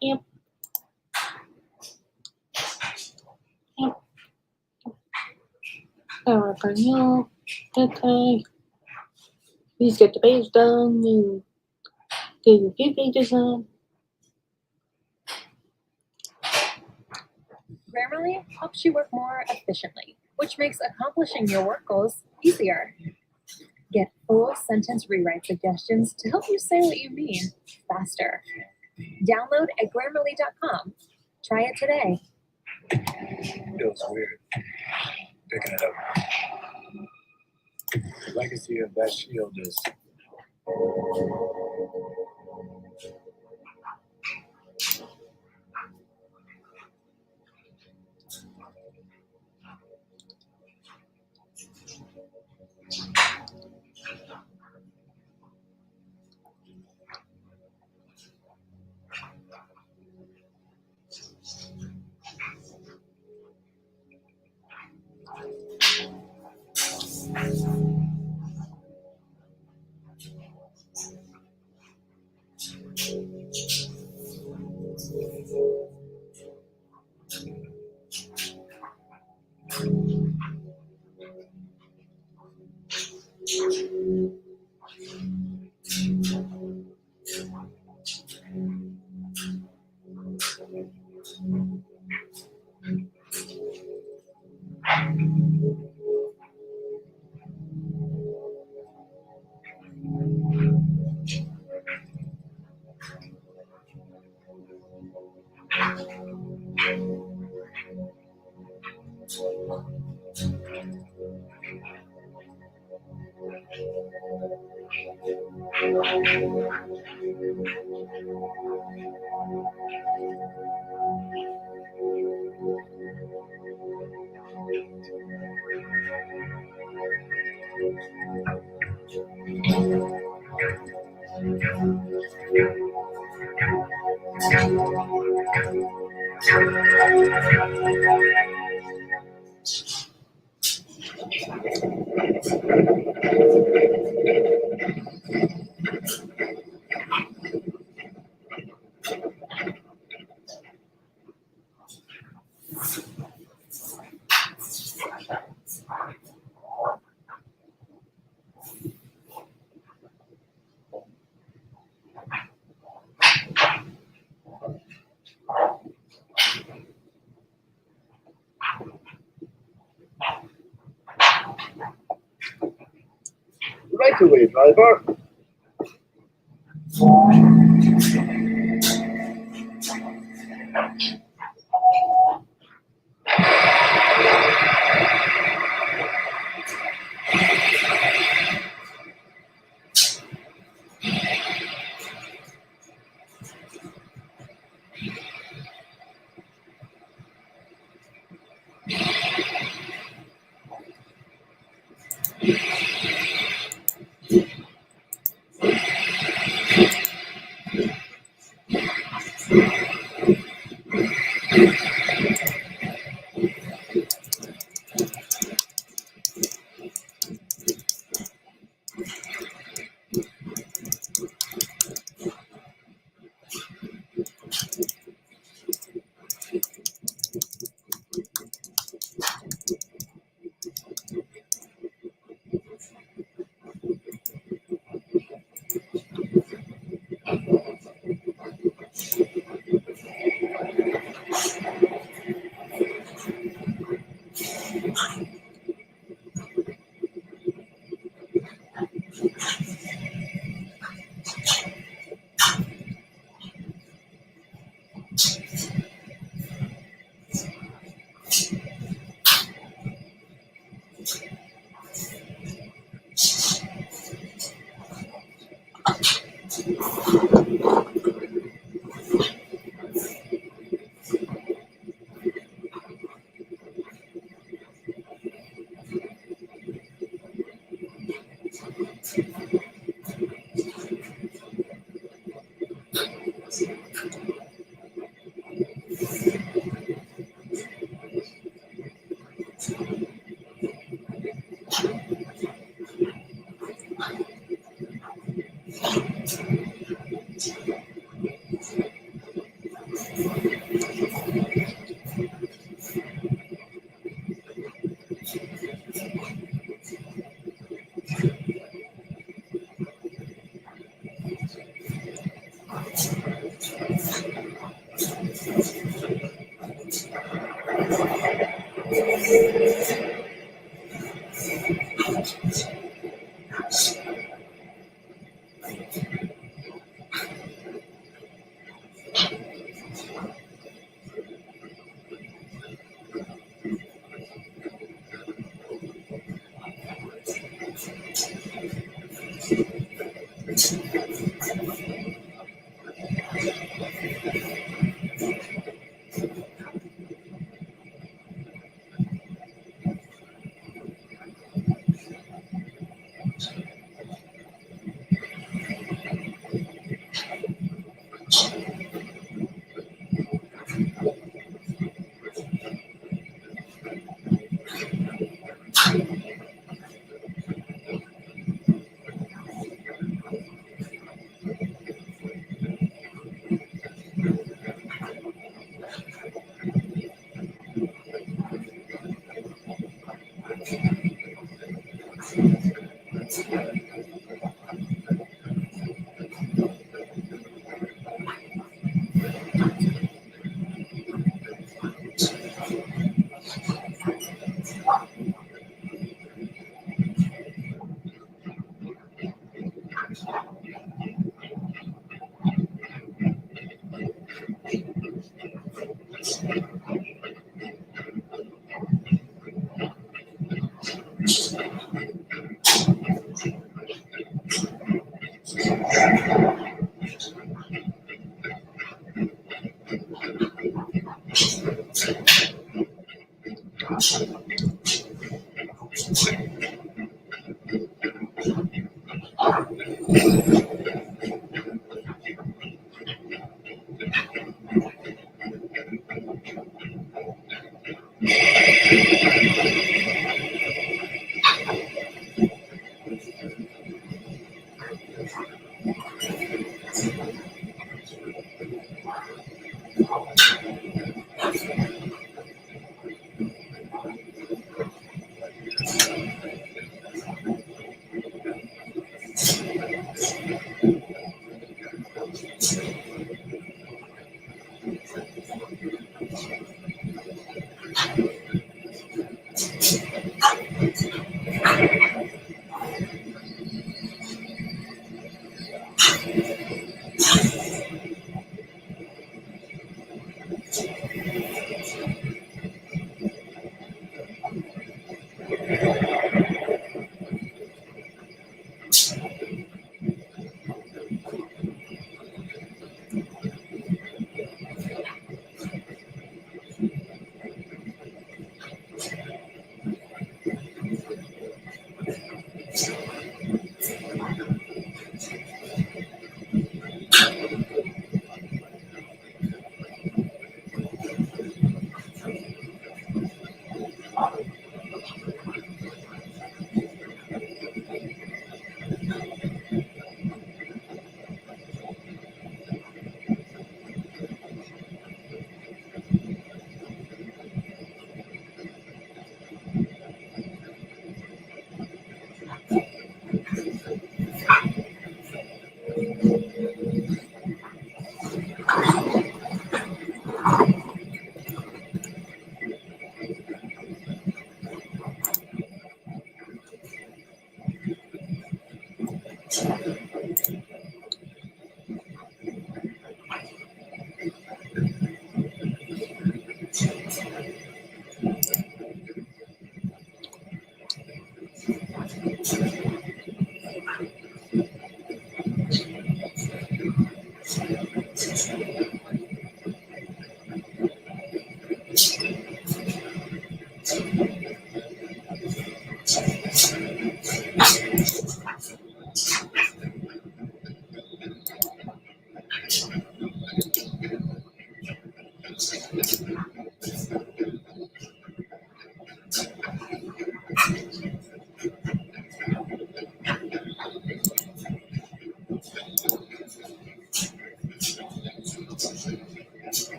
Yep, yep. California. Okay. Please get the page done. You get your few pages done. Grammarly helps you work more efficiently, which makes accomplishing your work goals easier. Get full sentence rewrite suggestions to help you say what you mean faster. Download at Grammarly.com. Try it today. Feels weird picking it up. The legacy of that shield is right away, driver.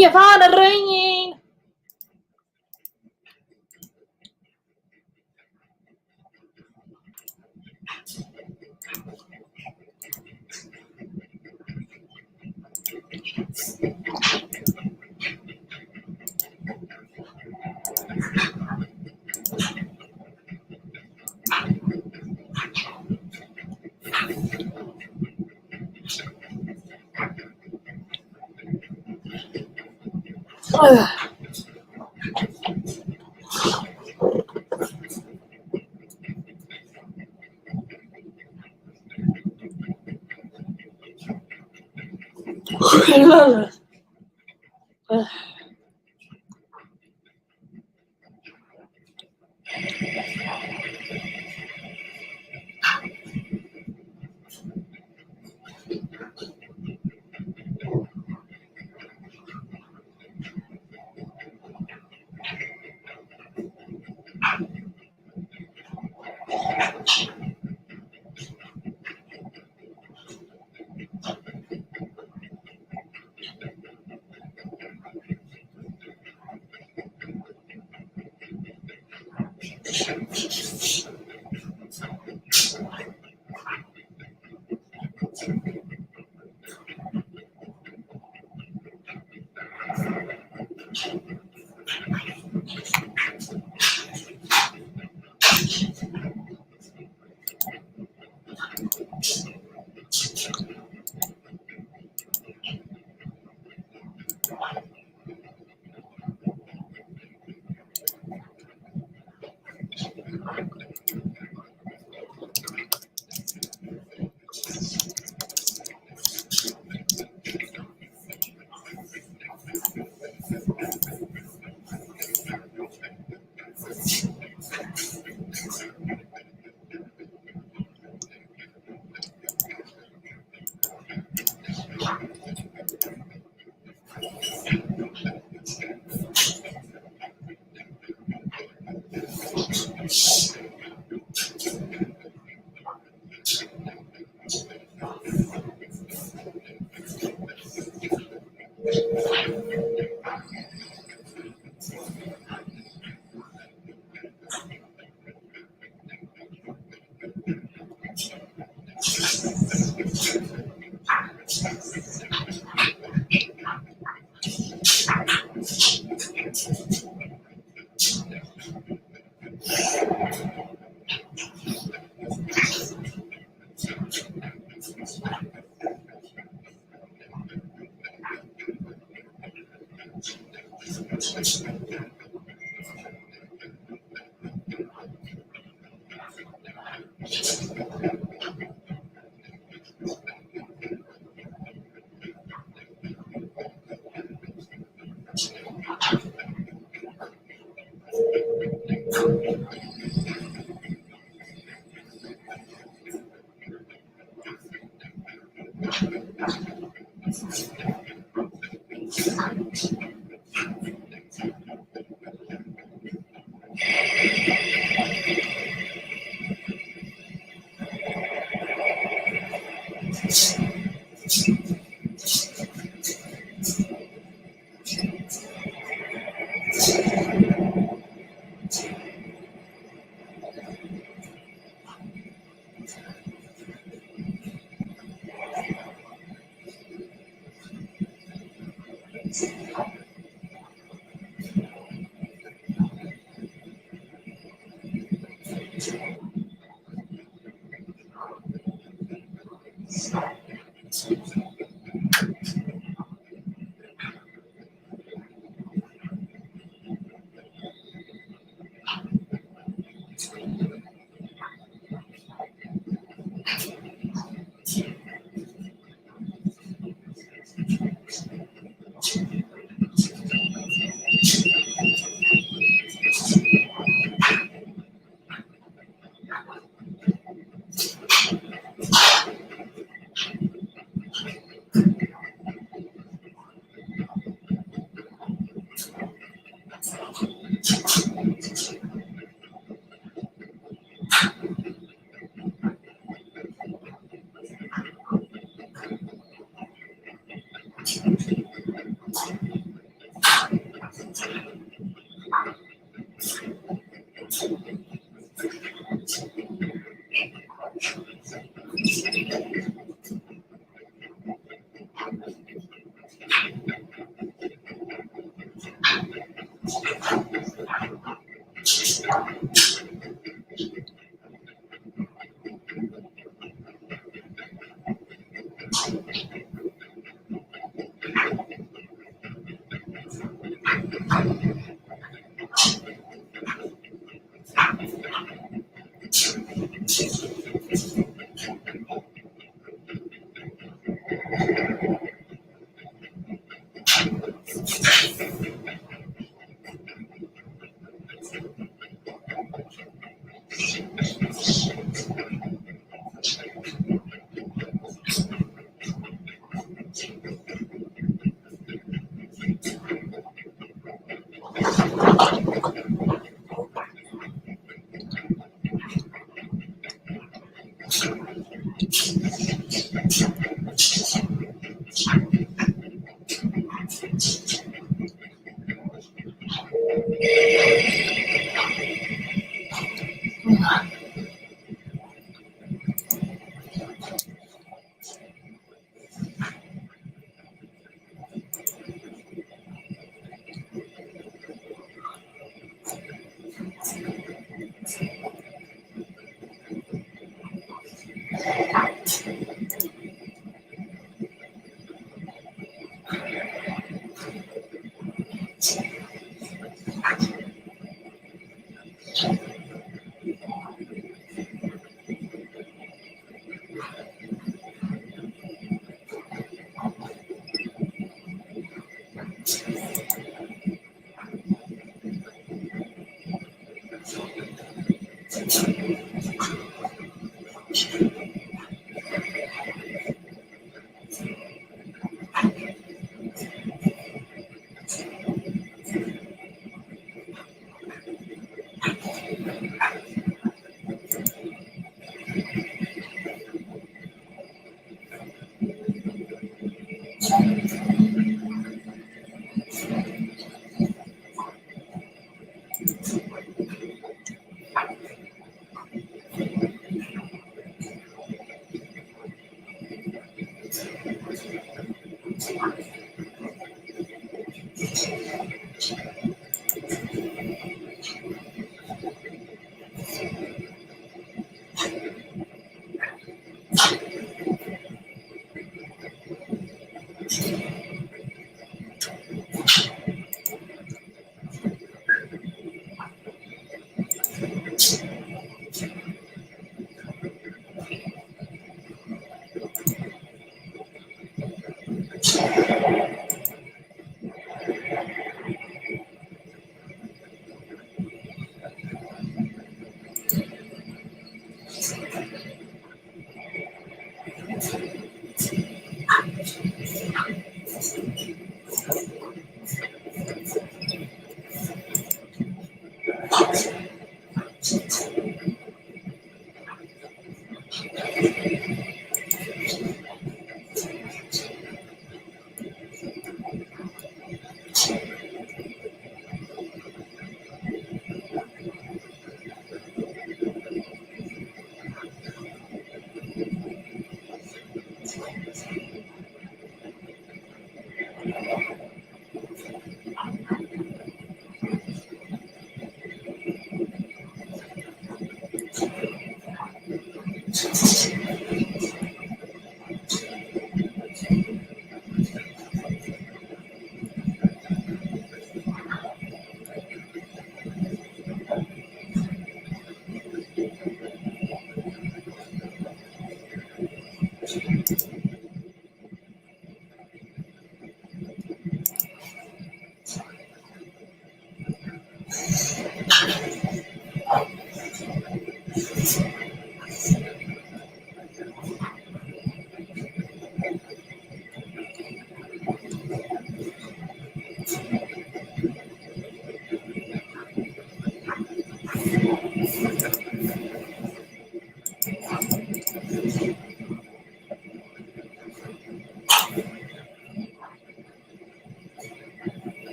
Jag var det regn.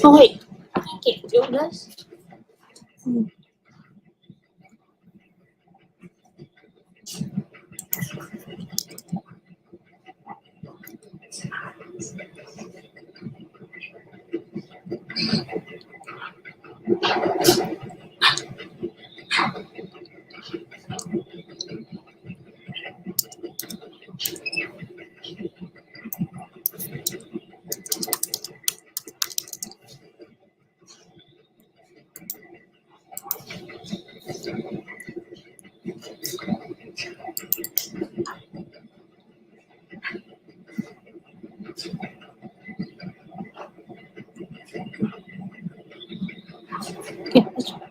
Oh wait, I can't do this. Yeah, that's right.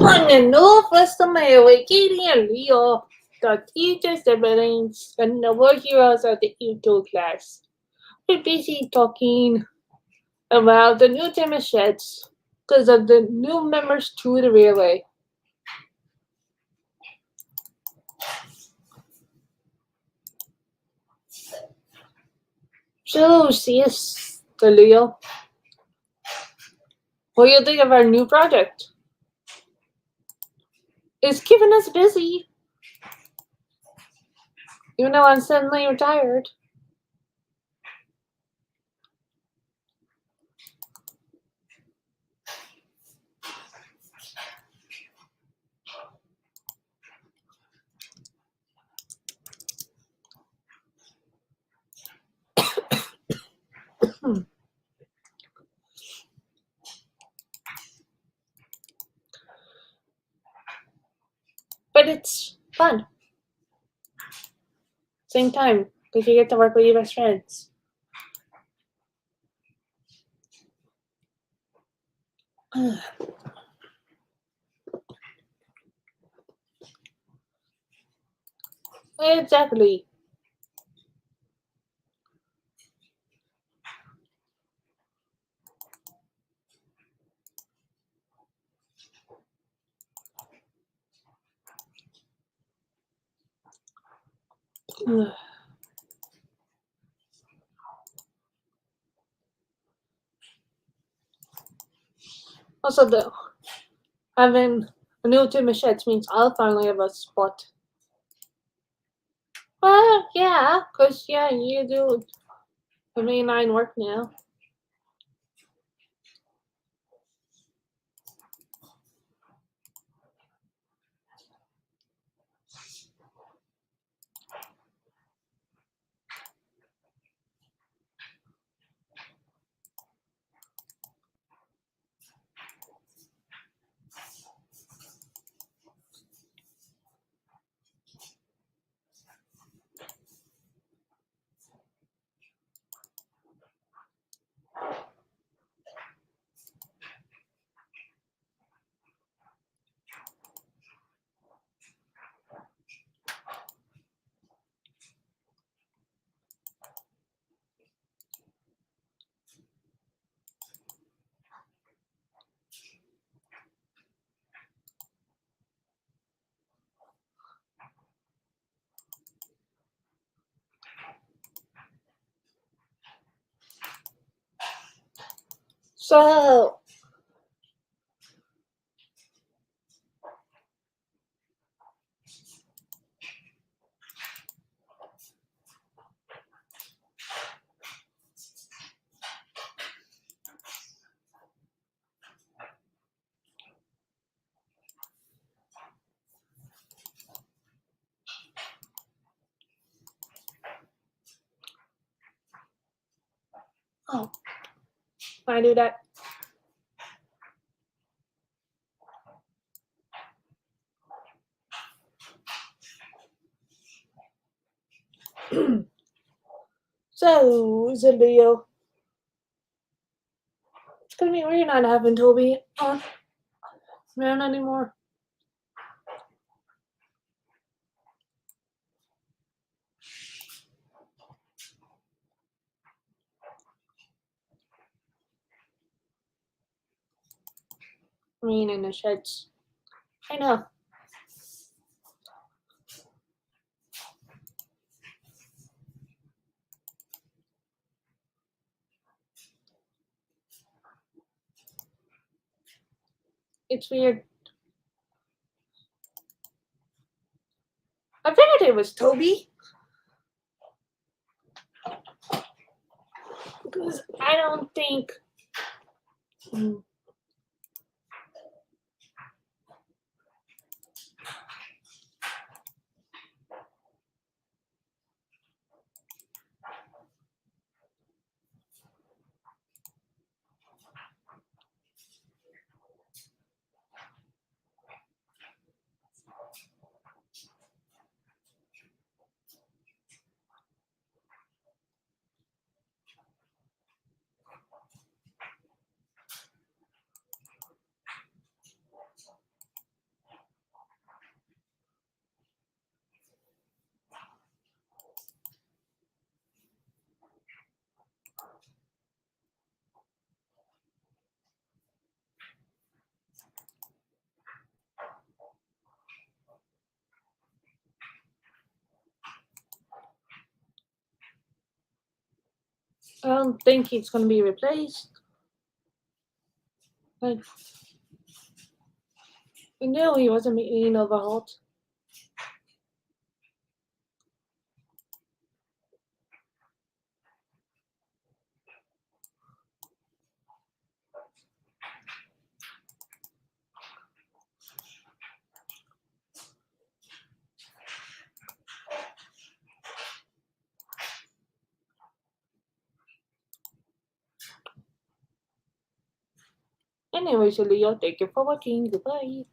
On the northwest of Iowa, Katie and Leo, the teachers, the siblings, and the war heroes of the Uto class, we're busy talking about the new Timmy sheds because of the new members to the relay. So, sis, the Leo, what do you think of our new project? It's keeping us busy, even though I'm suddenly retired. But it's fun. Same time, because you get to work with your best friends. Exactly. Also, though, having a new two machetes means I'll finally have a spot. Well, yeah, because, yeah, you do the mainline work now. So, oh, can I do that? So, Leo, it's gonna be weird not having Toby on around anymore. I mean, in the sheds. I know. It's weird. I figured it was Toby. Because I don't think. I don't think it's gonna be replaced. Like, I knew he wasn't being overhauled. Anyway, so Leo, thank you for watching. Goodbye.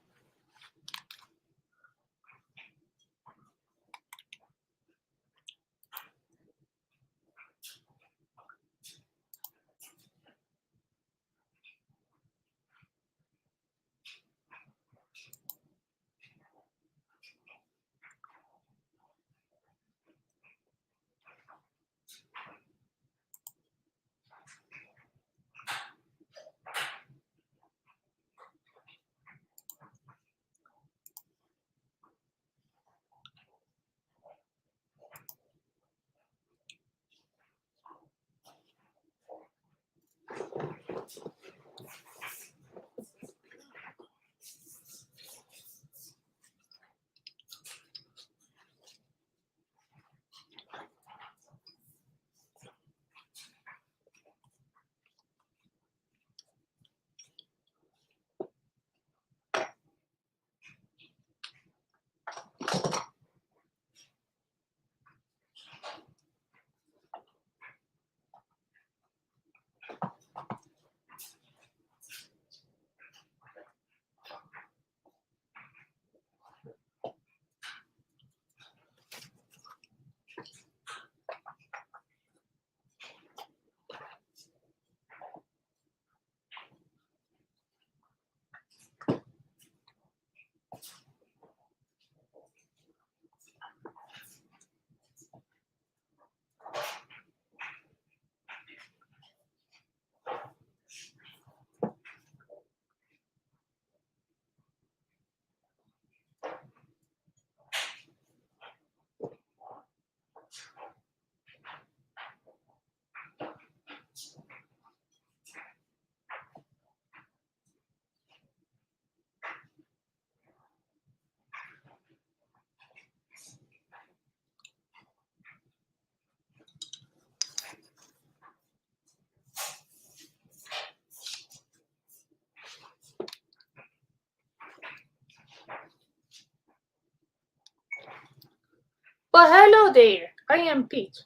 there. I am Pete.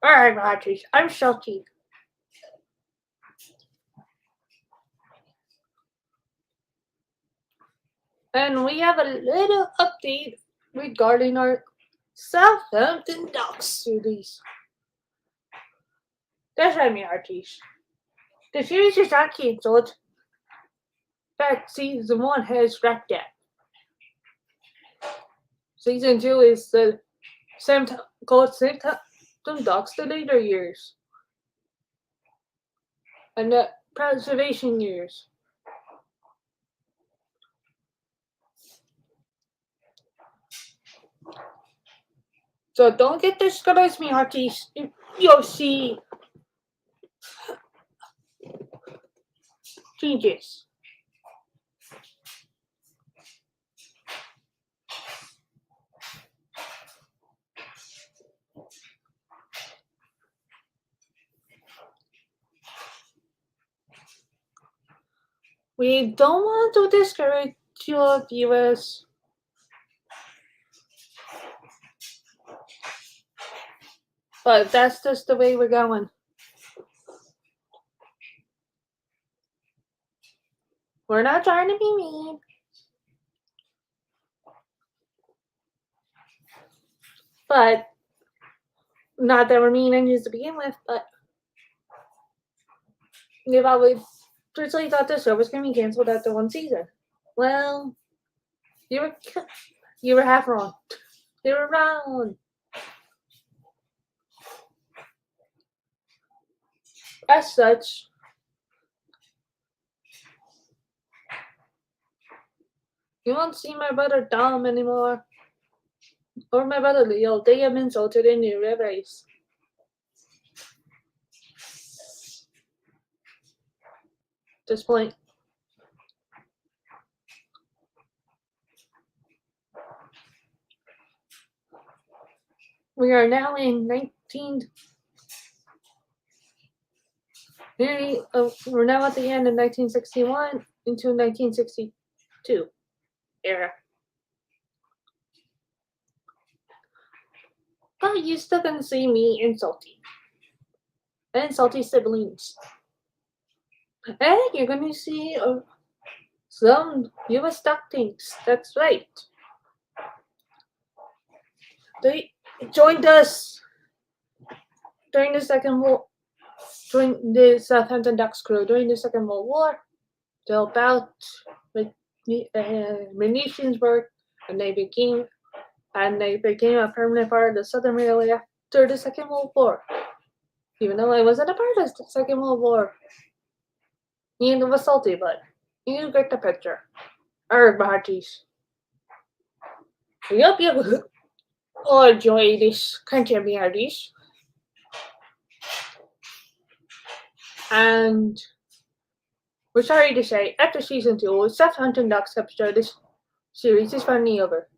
Alright, Rogers. I'm Salty. And we have a little update regarding our Southampton Dogs series. That's right, me Archie's. The series is not cancelled. But season 1 has wrapped up. Season 2 is the called Southampton Dogs the later years. And the preservation years. So don't get discouraged, me hearties. You'll see changes. We don't want to discourage your viewers. But that's just the way we're going. We're not trying to be mean. But, not that we're mean and to begin with, but they've always originally thought the show was going to be canceled after one season. Well, you were half wrong. You were wrong. As such, you won't see my brother Dom anymore. Or my brother Leo. They have been salted in new race. This point. We are now in we're now at the end of 1961 into 1962 era. But you still gonna see me and Salty. And Salty's siblings. And you're gonna see some US duck things. That's right. They joined us during the Southampton Ducks crew during the Second World War to help out with munitions work, and they became a permanent part of the Southern Railway after the Second World War. Even though I wasn't a part of the Second World War. Neither was Salty, but you get the picture. Hearties. We hope you all enjoy this content, hearties. And we're sorry to say, after season 2, Southampton Ducks episode, this series is finally over.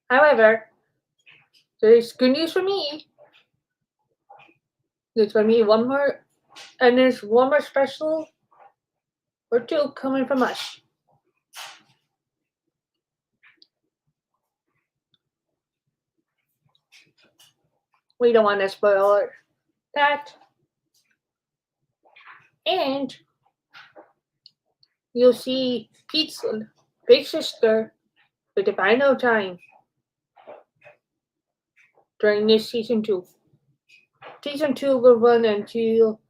However, there's good news for me. There's going to be one more, and there's one more special or two coming from us. We don't want to spoil that. And you'll see Pete's big sister for the final time during this season 2. Season 2 will run until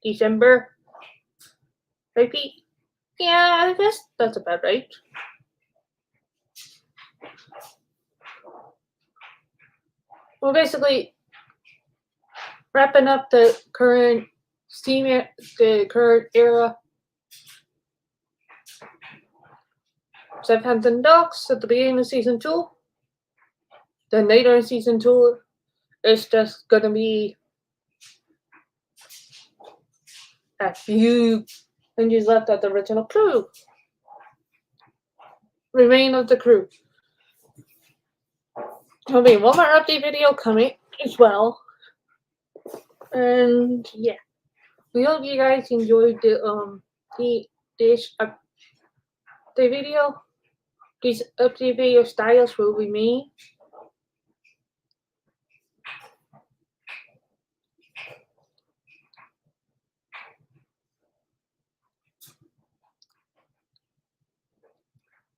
December. Right, Pete? Yeah, I guess that's about right. We're basically wrapping up the current era. Southampton Ducks at the beginning of season 2. Then later in season 2, it's just gonna be a few changes left of the original crew. Remain of the crew. There'll be one more update video coming as well. And yeah, we hope you guys enjoyed the this update video. These update video styles will be me.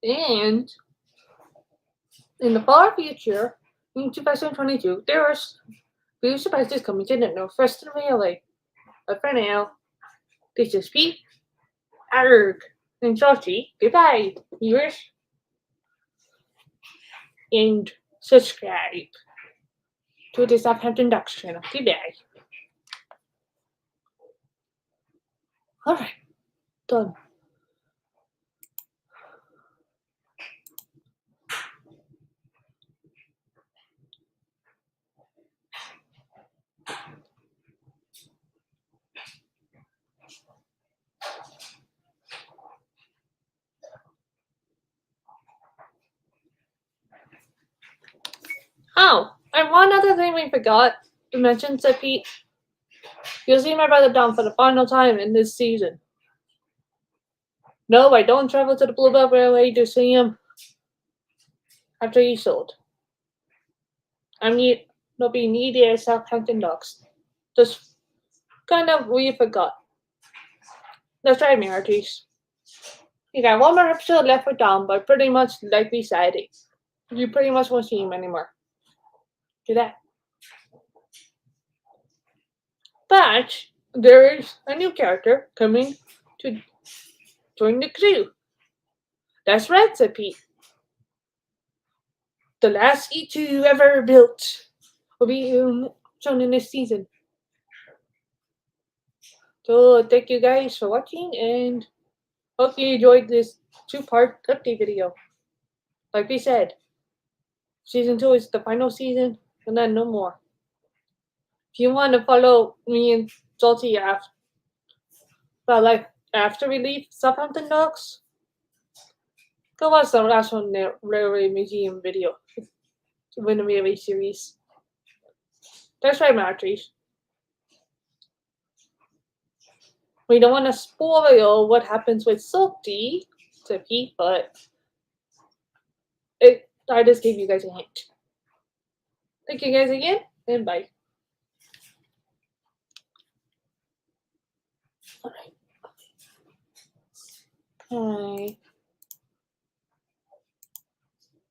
And in the far future, in 2022, there are few surprises coming to the Northwest Valley. But for now, this is Pete, Arg, and Salty. Goodbye, viewers, and subscribe to the Southampton Ducks channel. Goodbye. Alright, done. Oh, and one other thing we forgot to mention, so Pete, you'll see my brother Dom for the final time in this season. No, I don't travel to the Bluebell Railway to see him after he's sold. Not being needy as Southampton Ducks. Just kind of we forgot. That's right, Marties. You got one more episode left with Dom, but pretty much like we said, you pretty much won't see him anymore. Do that. But there is a new character coming to join the crew. That's right, said Pete. The last E2 ever built will be shown in this season. So thank you guys for watching and hope you enjoyed this two-part update video. Like we said, season 2 is the final season and then no more. If you want to follow me and Salty after we leave Southampton Docks, go watch the last one, the Railway Museum video. To win the Railway series. That's right, Marties. We don't want to spoil what happens with Salty to Pete, but I just gave you guys a hint. Thank you guys again, and bye. Alright. Okay.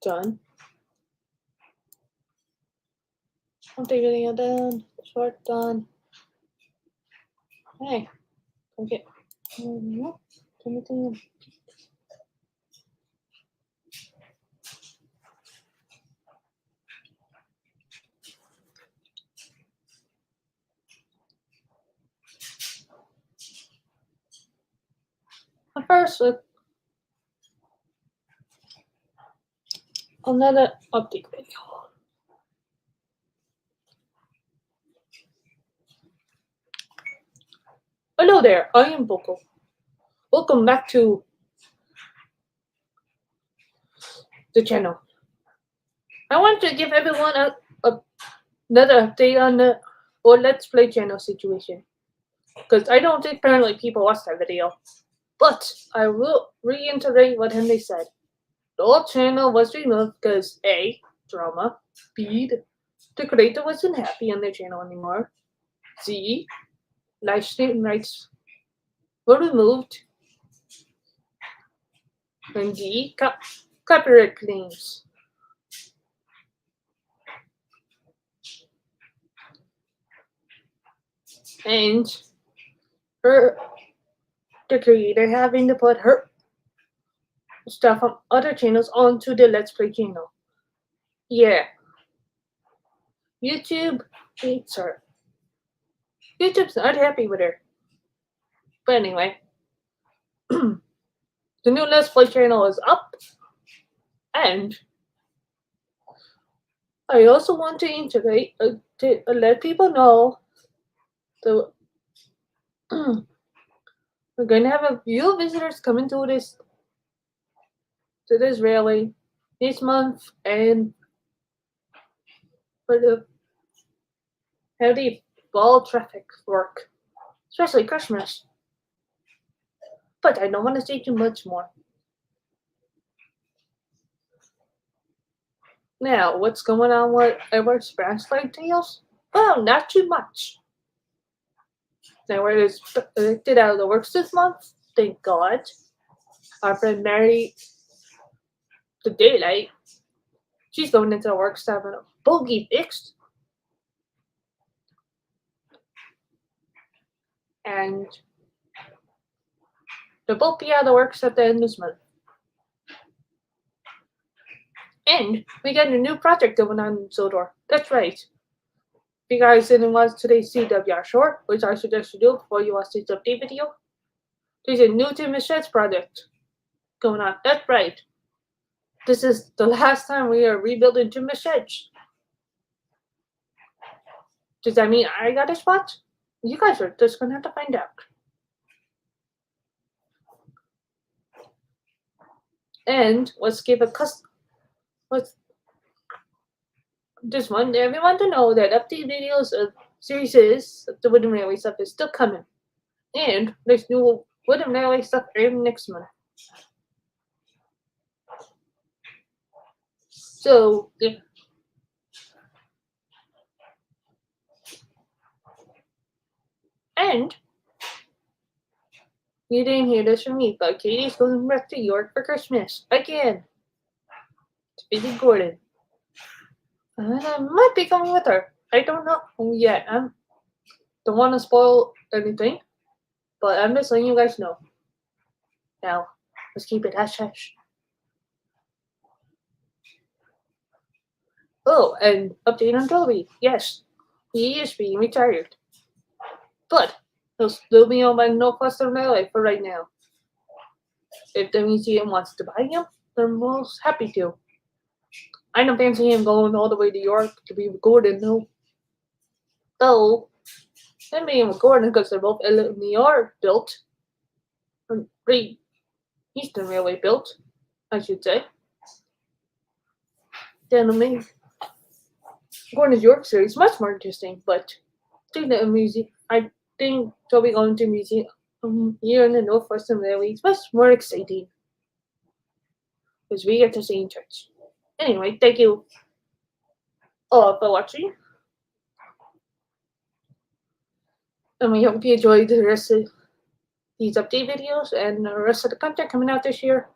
Done. Update video done. Short done. Hey, okay. Anything? First, another update video. Hello there, I am Boko. Welcome back to the channel. I want to give everyone another update on the Let's Play channel situation. Because I don't think apparently people watched that video. But I will reiterate what Henry said. The old channel was removed because A, drama, B, the creator wasn't happy on their channel anymore, C, live stream rights were removed, and D, copyright claims. And the creator having to put her stuff from other channels onto the Let's Play channel. Yeah. YouTube hates her. YouTube's not happy with her. But anyway, the new Let's Play channel is up, and I also want to integrate to let people know that we're going to have a few visitors coming to this railway this month, and for the how the fall traffic work, especially Christmas. But I don't want to say too much more. Now, what's going on with Edward's branch like tales? Well, not too much. Edward is evicted out of the works this month. Thank God. Our friend Mary, the daylight, she's going into the works having a bogey fixed. And they'll both be out of the works at the end of this month. And we got a new project going on in Zildor. That's right. If you guys didn't watch today's CWR short, which I suggest you do before you watch this update video, there's a new Tim Machets project going on. That's right. This is the last time we are rebuilding Tim Machets. Does that mean I got a spot? You guys are just gonna have to find out. And let's give a let's just want everyone to know that update videos of series of the Wooden Railway stuff is still coming. And there's new Wooden Railway stuff every next month. So and you didn't hear this from me, but Katie's going back to York for Christmas again. It's busy Gordon. And I might be coming with her. I don't know yet. I don't want to spoil anything, but I'm just letting you guys know. Now, let's keep it hush hush. Oh, and update on Toby. Yes, he is being retired. But he'll still be on my Northwestern Railway for right now. If the museum wants to buy him, they're most happy to. I don't fancy him going all the way to York to be with Gordon, no. Though, him being with Gordon because they're both LNER built, or Great Eastern Railway built, I should say. Then I mean, Gordon's York series much more interesting, but I think Toby going to museum here in the Northwestern Railway is much more exciting because we get to see in church. Anyway, thank you all for watching. And we hope you enjoyed the rest of these update videos and the rest of the content coming out this year.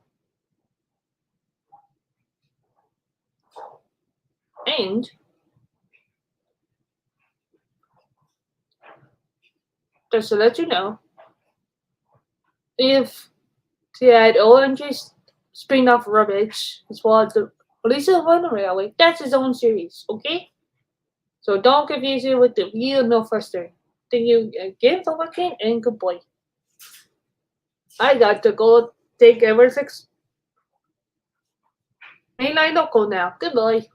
And just to let you know, if they had OMG's spin off rubbish as well as the Lisa Wonder Railway, that's his own series, okay? So don't confuse it with the real Northwestern. Thank you again for watching and goodbye. I got to go take ever 6 mainline local now. Goodbye.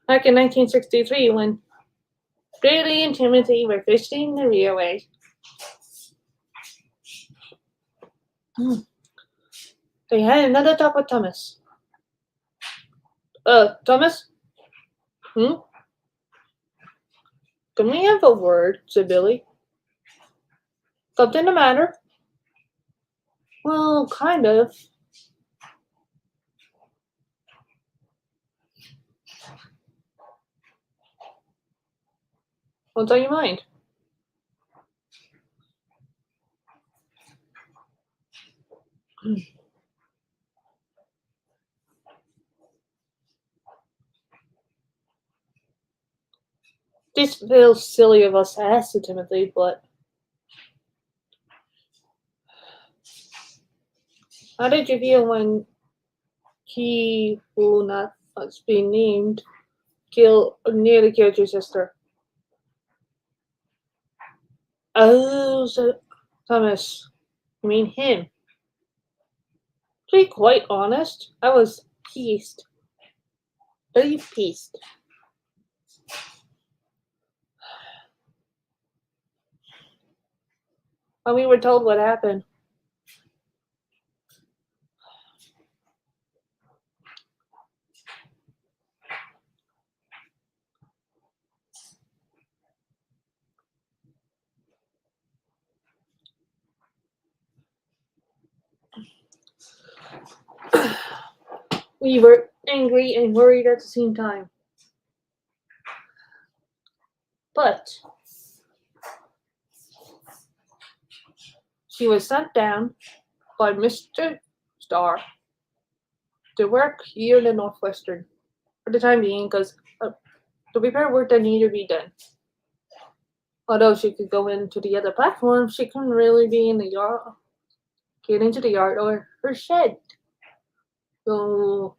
back in 1963 when Brady and Timothy were visiting the railway. They had another talk with Thomas. Thomas? Hmm? Can we have a word? Said Billy. Something the matter? Well, kind of. What's on your mind? This feels silly of us to ask to Timothy, but how did you feel when he, who not us being named, nearly killed your sister? Oh, said Thomas. You mean him? To be quite honest, I was pleased. Very pleased. When we were told what happened. We were angry and worried at the same time. But she was sent down by Mr. Starr to work here in the Northwestern for the time being because the repair work that needed to be done. Although she could go into the other platform, she couldn't really be in the yard, get into the yard or her shed. So,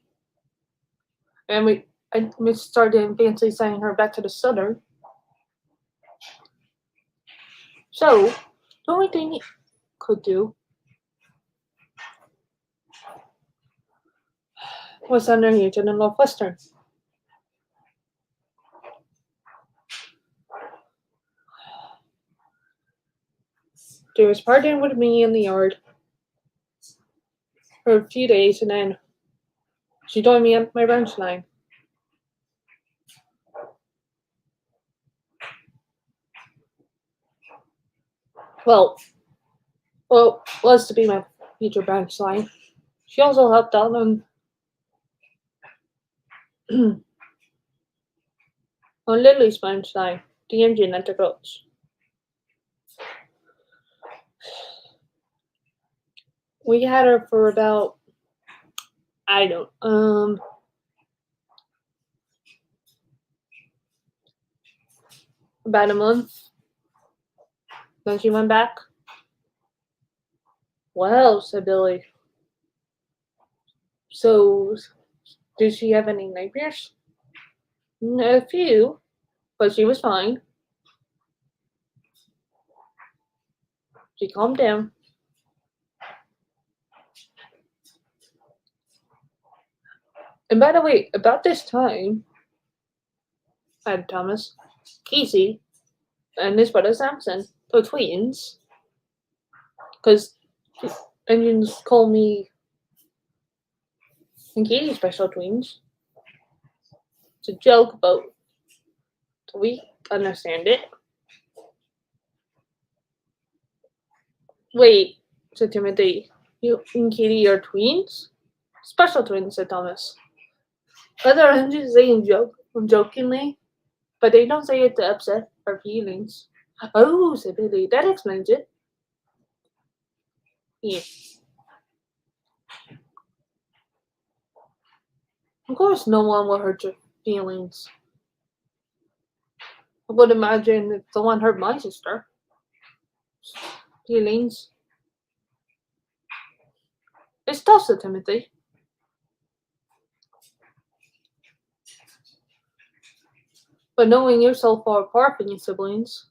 and we started eventually sending her back to the southern. So, the only thing he could do was send her here to the Northwestern. She was partying with me in the yard for a few days and then she joined me at my ranch line. Well, was to be my future branch line. She also helped out on on Lily's branch line, the engine at the coach. We had her for about about a month. Then she went back. Well, said Billy. So, did she have any nightmares? A few, but she was fine. She calmed down. And by the way, about this time, had Thomas, Casey, and his brother Samson, the twins, because engines call me and Katie special twins. It's a joke, but we understand it. Wait, said Timothy. You and Katie are twins? Special twins, said Thomas. Other engines say jokingly, but they don't say it to upset our feelings. Oh, said Billy, that explains it. Yeah. Of course, no one will hurt your feelings. I would imagine if someone hurt my sister. Feelings. It's tough, said Timothy. But knowing you're so far apart from your siblings.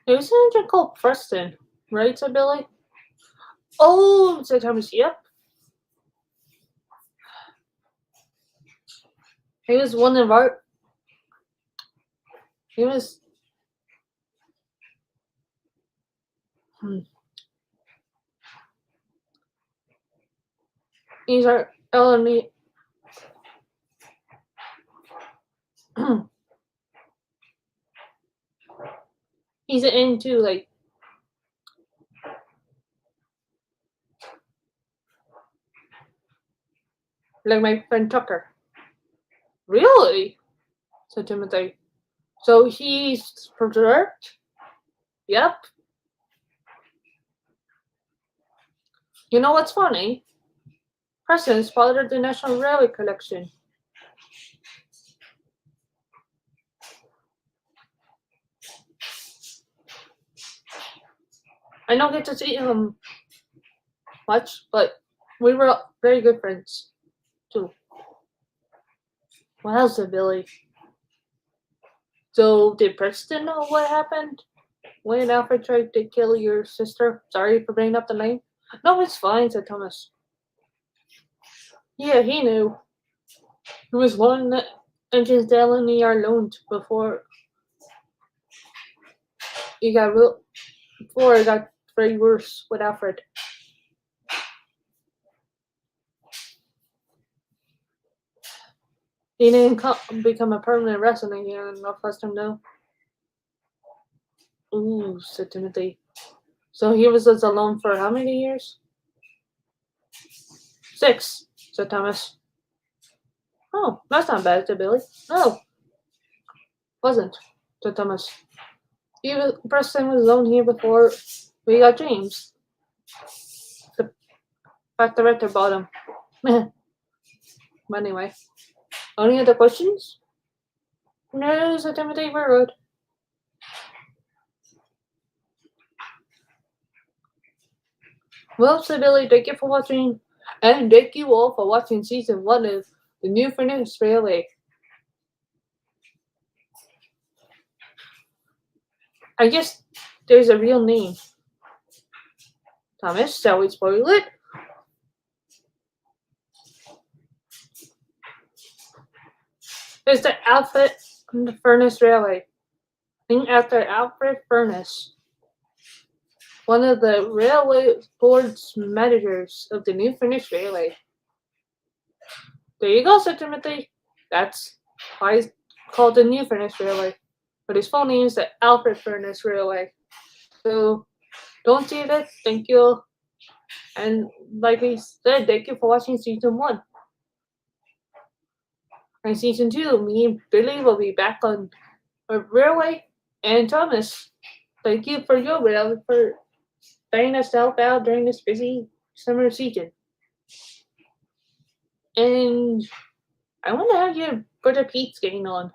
There's an agent called Preston, right? Said Billy. Oh, said Thomas. Yep. He was one of our. He was. Hmm. He's our LME. He's into like my friend Tucker. Really? Said Timothy. So he's preserved? Yep. You know what's funny? Preston is part of the National Railway Collection. I don't get to see him much, but we were very good friends too. What else did Billy? So did Preston know what happened when Alfred tried to kill your sister? Sorry for bringing up the name. No, it's fine, said Thomas. Yeah, he knew. He was one that engines Delaney are loaned before he got before it got very worse with Alfred. He didn't become a permanent resident here in Northwestern, no. Ooh, said Timothy. So he was alone for how many years? 6, said Thomas. Oh, that's not bad, said Billy. No, wasn't, said Thomas. Preston was alone here before we got James. The director bought him. But anyway. Any other questions? No, said Timothy, we're good. Well, said Billy, thank you for watching, and thank you all for watching season 1 of The New Furnace Railway. I guess there's a real name. Thomas, shall we spoil it? It's the Alfred Furnace Railway, named after Alfred Furnace, one of the railway board's managers of the New Furnace Railway. There you go, said Timothy. That's why it's called the New Furnace Railway. But his full name is the Alfred Furnace Railway. So don't see that. Thank you. And like I said, thank you for watching season 1. And season 2, me and Billy will be back on a railway. And Thomas, thank you for your railway for letting us help out during this busy summer season. And I wonder how your brother Pete's getting on.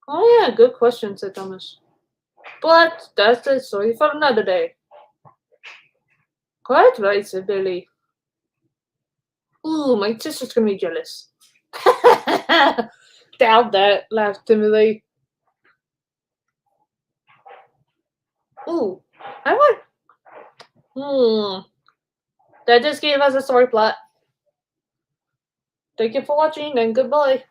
Oh yeah, good question, said Thomas. But that's the story for another day. Quite right, said Billy. Ooh, my sister's gonna be jealous. Doubt that, laughed Timothy. Ooh, I want. That just gave us a story plot. Thank you for watching and goodbye.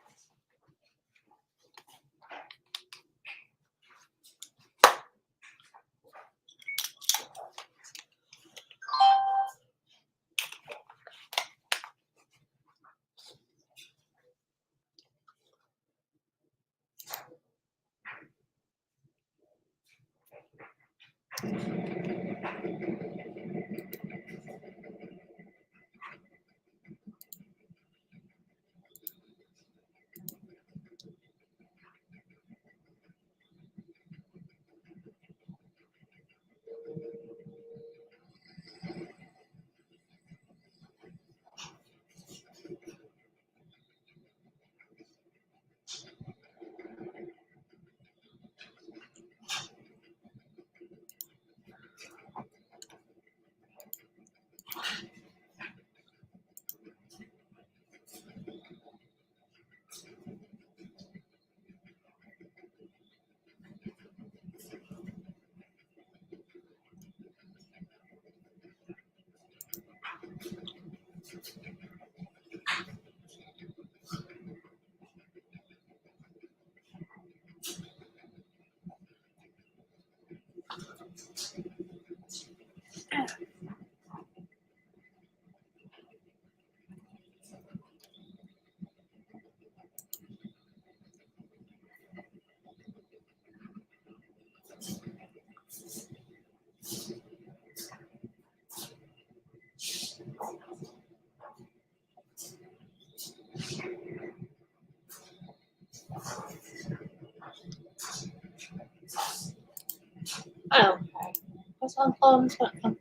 สร้างความสะอาด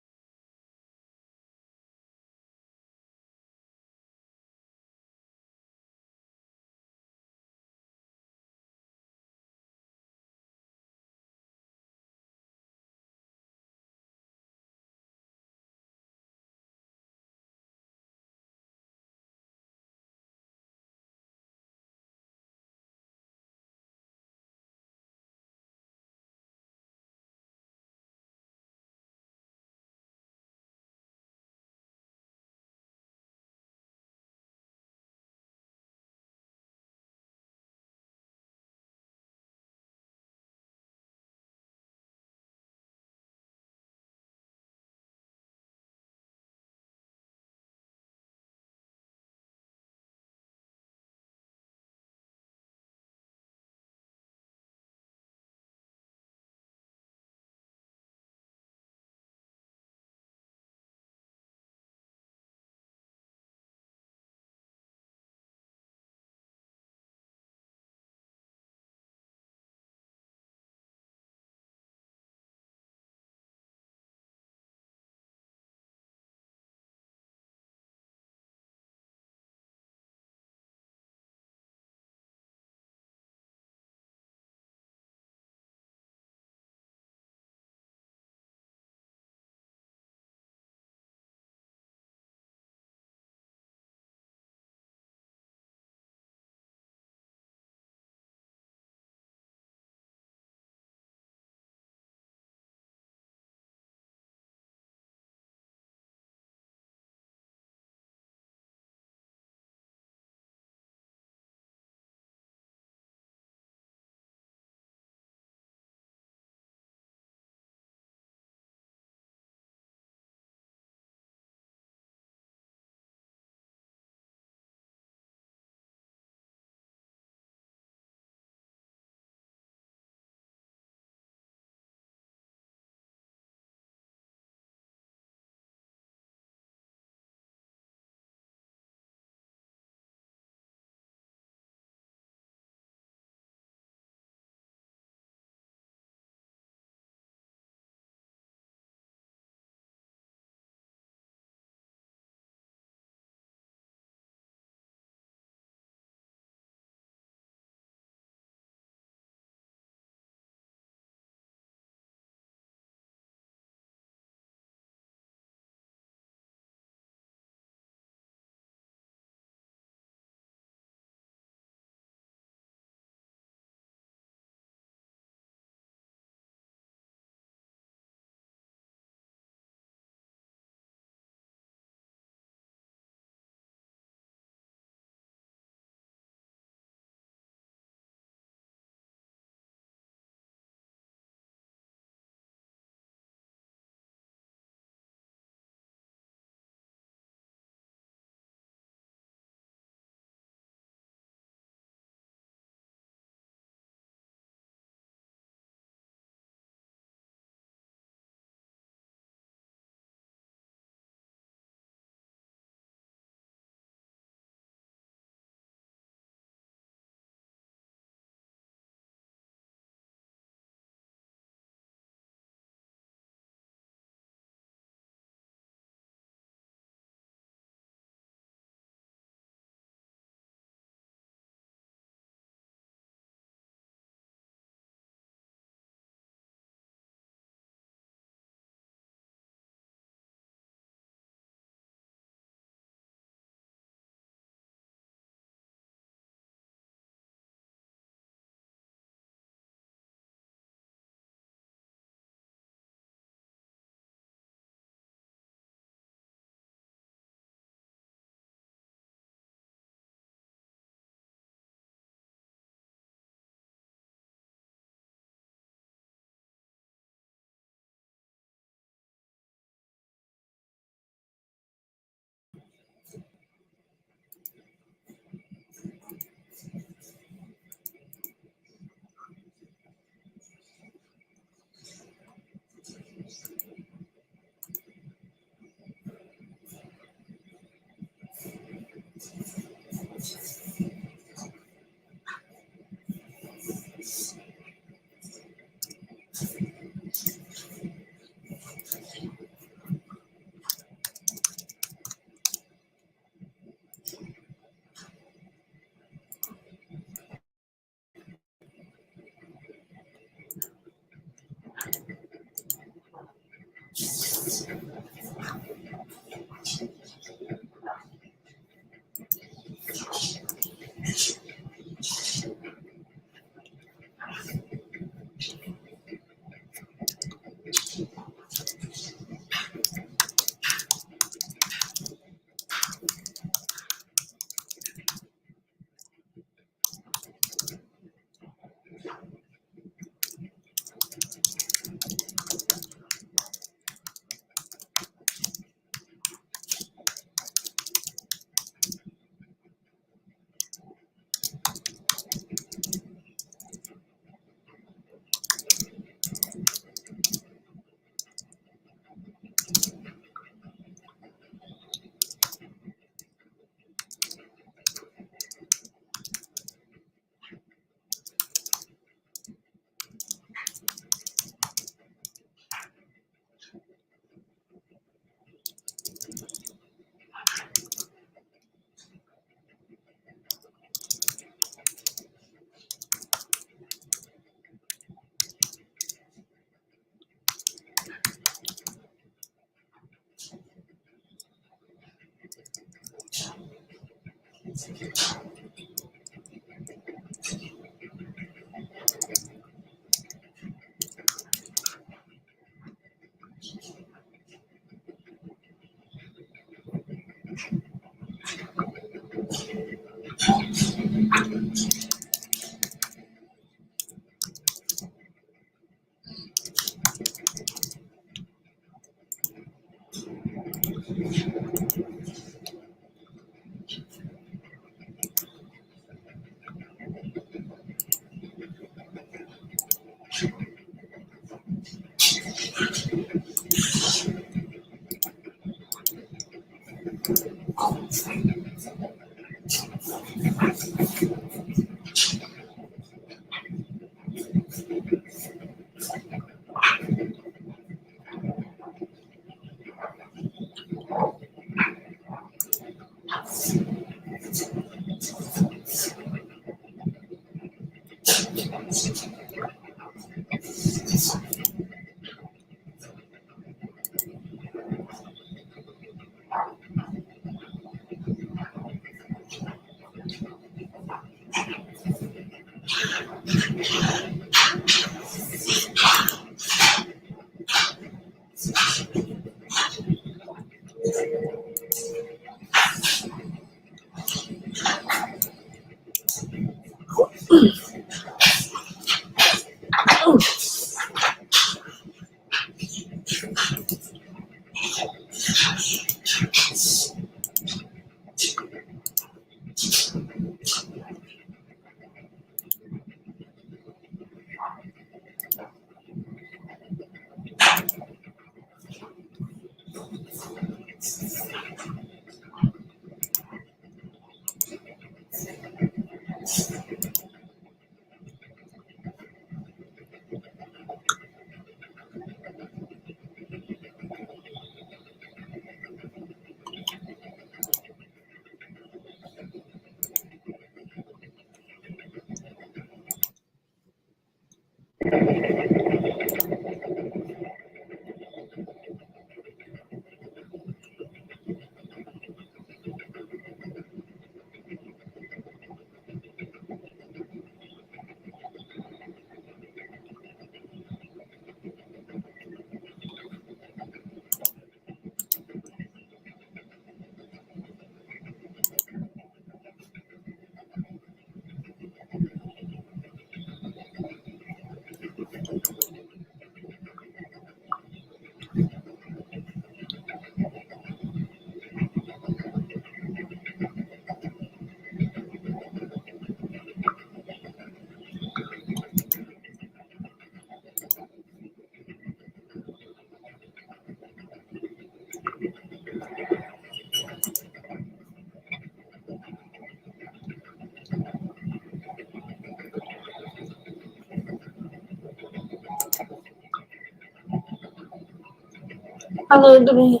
Hello, Dwayne.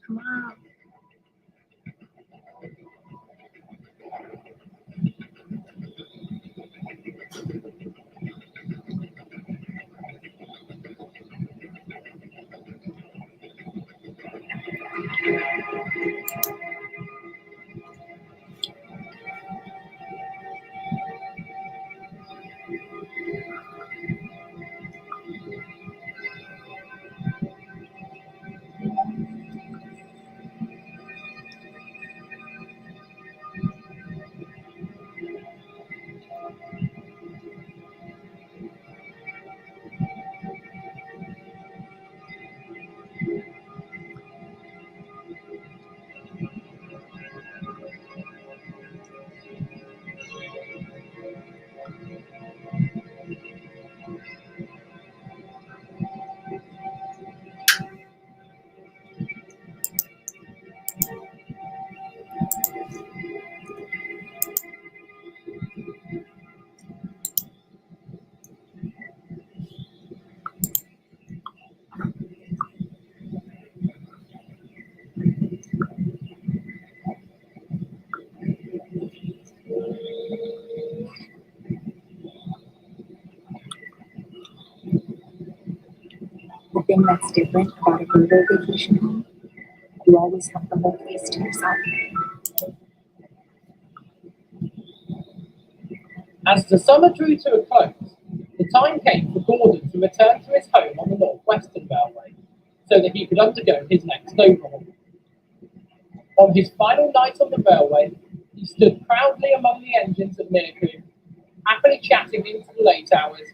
Wow. thing that's different about a rural vacation home, you always have the whole place to yourself. As the summer drew to a close, the time came for Gordon to return to his home on the North Western Railway, so that he could undergo his next overhaul. On his final night on the railway, he stood proudly among the engines at Meercombe, happily chatting into the late hours,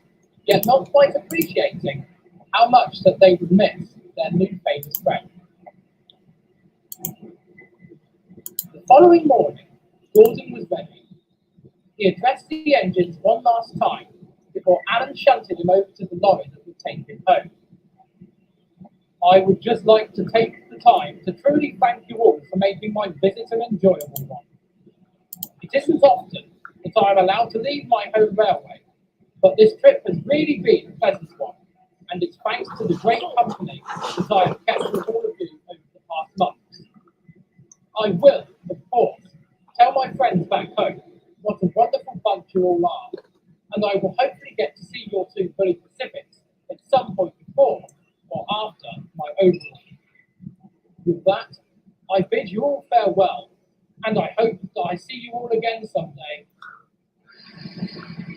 yet not quite appreciating how much that they would miss their new famous friend. The following morning, Gordon was ready. He addressed the engines one last time before Alan shunted him over to the lorry that would take him home. I would just like to take the time to truly thank you all for making my visit an enjoyable one. It isn't often that I am allowed to leave my home railway, but this trip has really been a pleasant one, and it's thanks to the great company that I have kept with all of you over the past months. I will, of course, tell my friends back home what a wonderful bunch you all are, and I will hopefully get to see your two Bully Pacifics at some point before or after my overhaul. With that, I bid you all farewell, and I hope that I see you all again someday.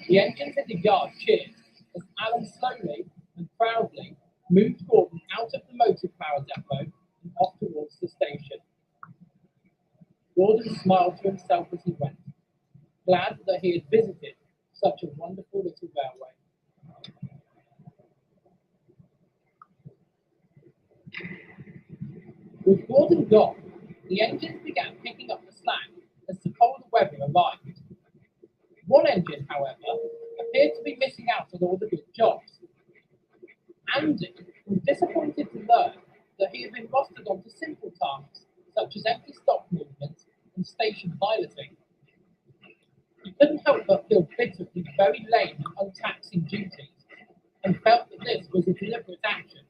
The engines in the yard cheered as Alan slowly and proudly moved Gordon out of the motor power depot and off towards the station. Gordon smiled to himself as he went, glad that he had visited such a wonderful little railway. With Gordon gone, the engines began picking up the slack as the colder weather arrived. One engine, however, appeared to be missing out on all the good jobs. Andy was disappointed to learn that he had been rostered onto simple tasks such as empty stock movement and station piloting. He couldn't help but feel bitter at these very lame and untaxing duties, and felt that this was a deliberate action,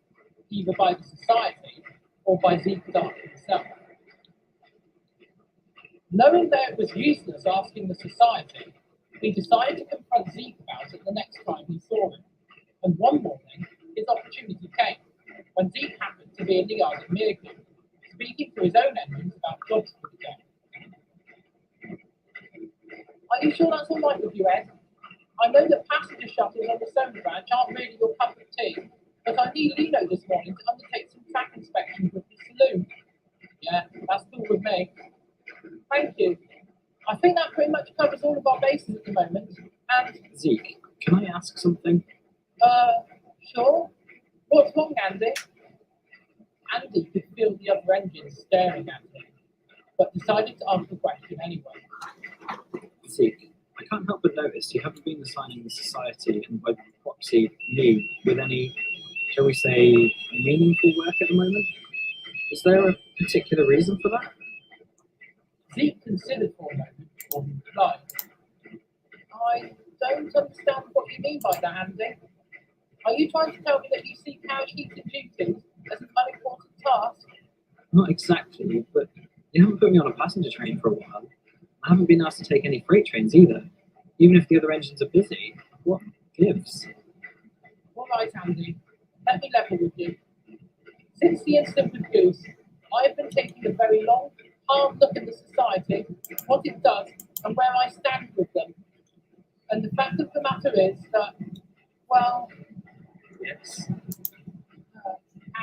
either by the society or by Zeke Dark himself. Knowing that it was useless asking the society, he decided to confront Zeke about it the next time he saw him, and one morning his opportunity came when Zeke happened to be in the yard at Meercombe, speaking to his own engines about jobs for the day. Are you sure that's all right with you, Ed? I know that passenger shuttles on the Soames branch aren't really your cup of tea, but I need Lino this morning to undertake some track inspections with the saloon. Yeah, that's cool with me. Thank you. I think that pretty much covers all of our bases at the moment. And Zeke, can I ask something? Sure. What's wrong, Andy? Andy could feel the other engines staring at him, but decided to ask the question anyway. Zeke, I can't help but notice you haven't been assigning the society and by proxy me with any, shall we say, meaningful work at the moment. Is there a particular reason for that? Zeke considered for a moment before he replied. I don't understand what you mean by that, Andy. Are you trying to tell me that you see parachuting duties as an unimportant task? Not exactly, but you haven't put me on a passenger train for a while. I haven't been asked to take any freight trains either. Even if the other engines are busy, what gives? All right, Andy. Let me level with you. Since the incident with Goose, I have been taking a very long, hard look at the society, what it does, and where I stand with them. And the fact of the matter is that, well, Yes.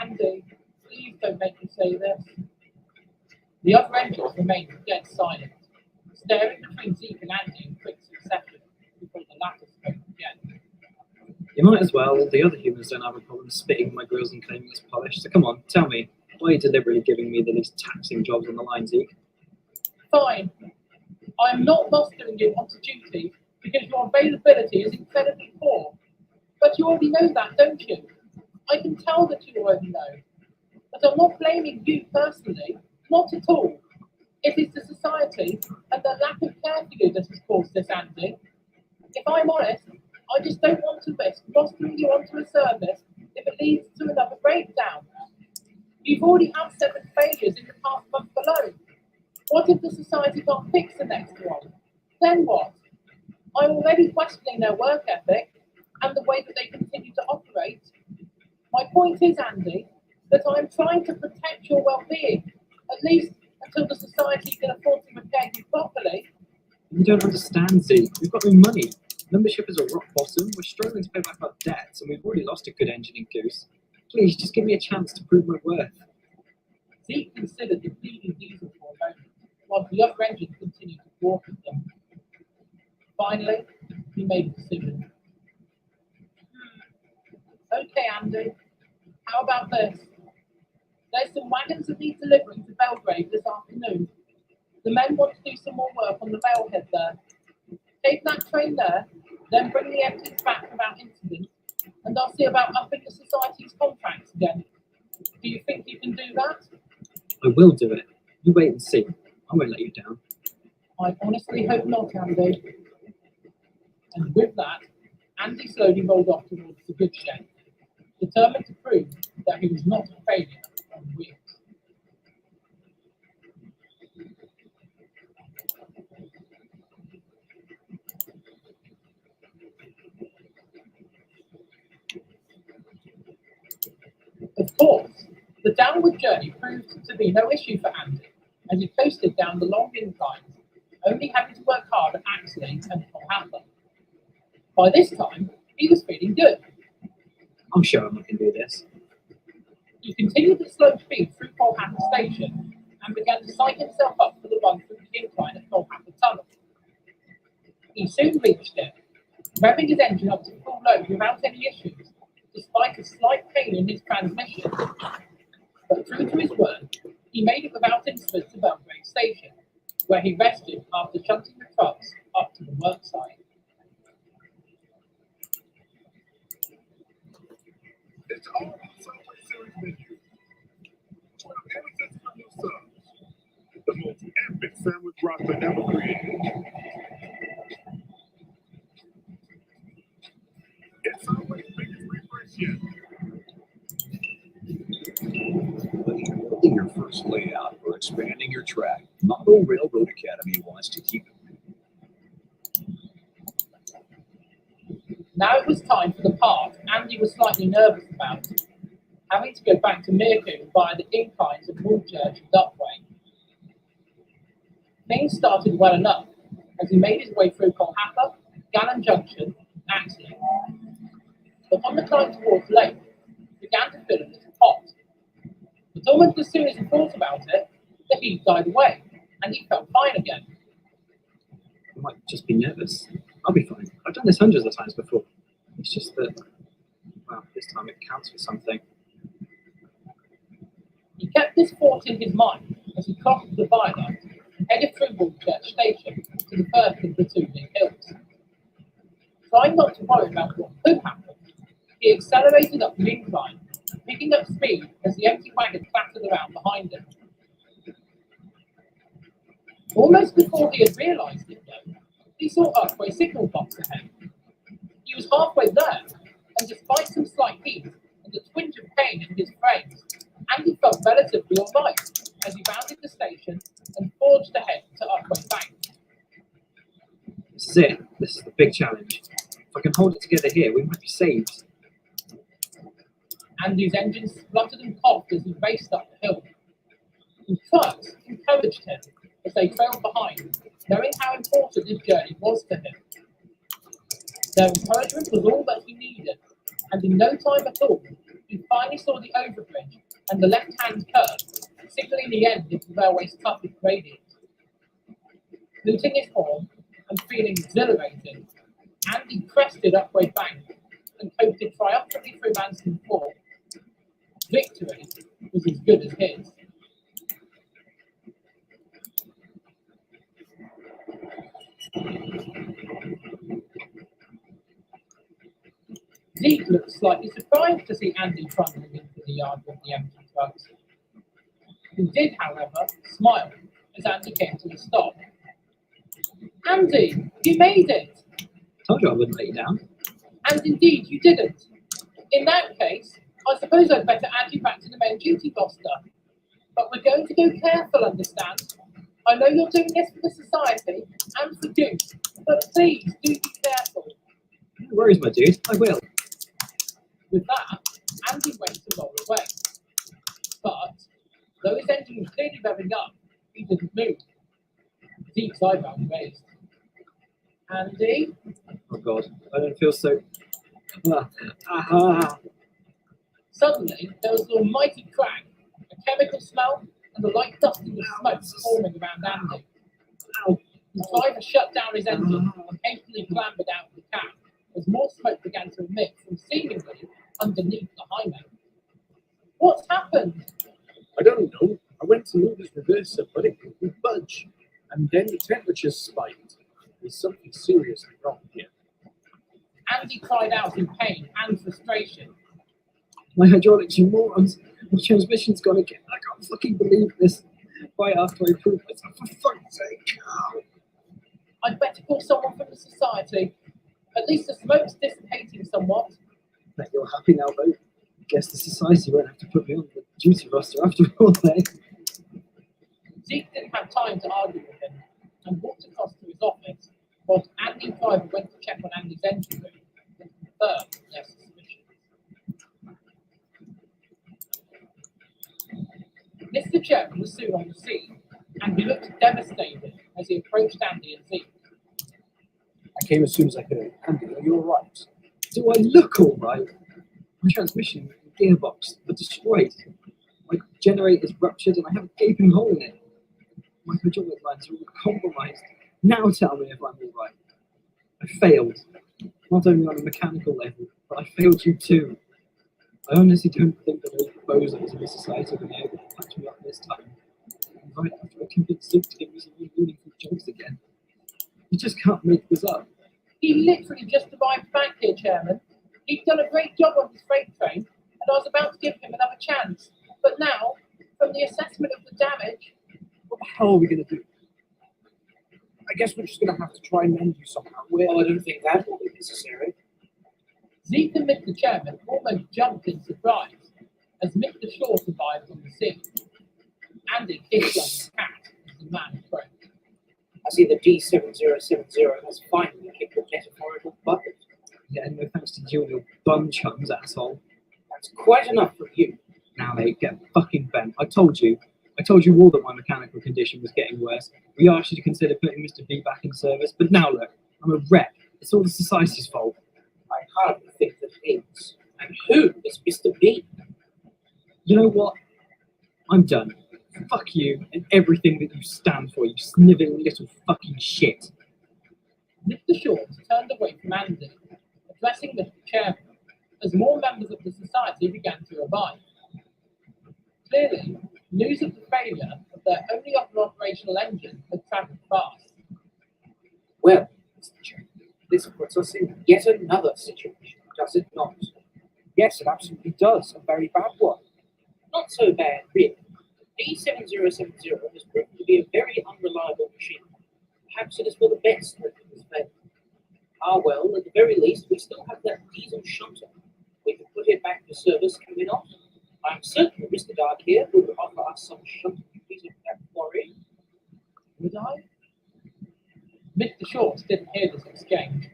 Andy, please don't make me say this. The other engines remained dead silent, staring between Zeke and Andy in quick succession before the latter spoke again. You might as well. The other humans don't have a problem spitting in my grills and claiming it's polished. So come on, tell me, why are you deliberately giving me the least taxing jobs on the line, Zeke? Fine. I am not rostering you onto duty because your availability is incredibly poor. But you already know that, don't you? I can tell that you already know. But I'm not blaming you personally, not at all. It is the society and the lack of care for you that has caused this, Andy. If I'm honest, I just don't want to risk rostering you onto a service if it leads to another breakdown. You've already had 7 failures in the past month alone. What if the society can't fix the next one? Then what? I'm already questioning their work ethic and the way that they continue to operate. My point is, Andy, that I'm trying to protect your well-being, at least until the society can afford to repair you properly. You don't understand, Zeke. We've got no money. Membership is a rock bottom. We're struggling to pay back our debts, and we've already lost a good engine in Goose. Please, just give me a chance to prove my worth. Zeke considered the bleeding diesel for a moment, while the other engine continued to walk at them. Finally, he made a decision. Okay, Andy, how about this? There's some wagons that need delivering to Belgrade this afternoon. The men want to do some more work on the railhead there. Take that train there, then bring the empties back without incident, and I'll see about upping the society's contracts again. Do you think you can do that? I will do it. You wait and see. I won't let you down. I honestly hope not, Andy. And with that, Andy slowly rolled off towards the goods shed, determined to prove that he was not a failure on wheels. Of course, the downward journey proved to be no issue for Andy, as he coasted down the long inclines, only having to work hard at Axley and Colhapper. By this time, he was feeling good. I'm sure I can do this. He continued the slow speed through Colhapper Station and began to psych himself up for the run through the incline at Colhapper Tunnel. He soon reached it, revving his engine up to full load without any issues, despite a slight pain in his transmission. But true to his word, he made it without incident to Belgrade Station, where he rested after shunting the trucks up to the work site. It's all about Subway Series menu. 12 irresistible new subs. The most epic sandwich roster ever created. It's Subway's biggest refresh yet. Whether you're building your first layout or expanding your track, Mongol Railroad Academy wants to keep it. Now it was time for the part Andy was slightly nervous about, having to go back to Mirku via the inclines of Woolchurch and Duckway. Things started well enough as he made his way through Colhapper, Gallen Junction, and Axley. But on the climb towards Lake, he began to feel a little hot. But almost as soon as he thought about it, the heat died away, and he felt fine again. I might just be nervous. I'll be fine. I've done this hundreds of times before. It's just that, well, this time it counts for something. He kept this thought in his mind as he crossed the viaduct and headed through Woolchurch Station to the first of the two big hills. Trying not to worry about what could happen, he accelerated up the incline, picking up speed as the empty wagon clattered around behind him. Almost before he had realised it, though, he saw Upway signal box ahead. He was halfway there, and despite some slight heat and a twinge of pain in his frames, Andy felt relatively alright as he rounded the station and forged ahead to Upway Bank. This is it. This is the big challenge. If I can hold it together here, we might be saved. Andy's engine spluttered and coughed as he raced up the hill. The trucks encouraged him as they trailed behind, knowing how important this journey was to him. Their encouragement was all that he needed, and in no time at all, he finally saw the overbridge and the left-hand curve, signalling the end of the railway's toughest gradient. Hooting his horn and feeling exhilarated, Andy crested Upway Bank and coasted triumphantly through Manston Fort. Victory was as good as his. Zeke looked slightly surprised to see Andy trundling into the yard with the empty trucks. He did, however, smile as Andy came to a stop. Andy, you made it! Told you I wouldn't let you down. And indeed, you didn't. In that case, I suppose I'd better add you back to the main duty roster. But we're going to go careful, understand? I know you're doing this for the society and for Goose, but please do be careful. No worries, my dude. I will. With that, Andy went his eyebrows raised. Andy? Oh God, I don't feel so. Ah. Suddenly, there was an almighty crack, a chemical smell, and a light dusting of smoke forming around Andy. He tried to shut down his engine and hastily clambered out of the cab as more smoke began to emit from seemingly underneath the highway. What's happened? I don't know. I went to move his reverser, but it couldn't budge. And then the temperature spiked. There's something seriously wrong here. Andy cried out in pain and frustration. My hydraulics, you morons! My transmission's gone again. I can't fucking believe this. Right after I proved myself, for fuck's sake! I'd better call someone from the society. At least the smoke's dissipating somewhat. Bet you're happy now, though. Guess the society won't have to put me on the duty roster after all, eh? Zeke didn't have time to argue with him and walked across to his office, whilst Andy and Driver went to check on Andy's engine room and confirm their suspicions. Mr. Chairman was soon on the scene, and he looked devastated as he approached Andy and Zeke. I came as soon as I could. Andy, are you alright? Do I look alright? My transmission and gearbox are destroyed. My generator's ruptured and I have a gaping hole in it. My hydraulic lines are all compromised. Now tell me if I'm alright. I failed. Not only on a mechanical level, but I failed you too. I honestly don't think that those bozos in the society will be able to patch me up this time. And right after I convinced Luke to give me some meaningful jokes again. You just can't make this up. He literally just arrived back here, Chairman. He'd done a great job on his freight train, and I was about to give him another chance. But now, from the assessment of the damage, What the hell are we going to do? I guess we're just going to have to try and mend you somehow. Well, I don't think that will be necessary. Zeke and Mr. Chairman almost jumped in surprise as Mr. Shaw arrived on the scene. Andy hissed like a cat as the man approached. I see the D7070 has finally kicked the metaphorical bucket. Yeah, no thanks to you and your bum chums, asshole. That's quite enough from you. Now, mate, get fucking bent. I told you all that my mechanical condition was getting worse. We asked you to consider putting Mr. B back in service, but now look, I'm a wreck. It's all the society's fault. I hardly think that is. And who is Mr. B? You know what? I'm done. Fuck you and everything that you stand for, you snivelling little fucking shit. Mr. Shaw turned away from Andy, addressing Mr. Chairman, as more members of the society began to arrive. Clearly, news of the failure of their only operational engine had travelled fast. Well, Mr. Chairman, this puts us in yet another situation, does it not? Yes, it absolutely does. A very bad one. Not so bad, really. D7070 has proven to be a very unreliable machine. Perhaps it is for the best that it has failed. Ah, well, at the very least, we still have that diesel shunter. We can put it back to service, can we not? I'm certain that Mr. Dark here would offer us some shunter duties of that quarry. Would I? Mr. Shorts didn't hear this exchange.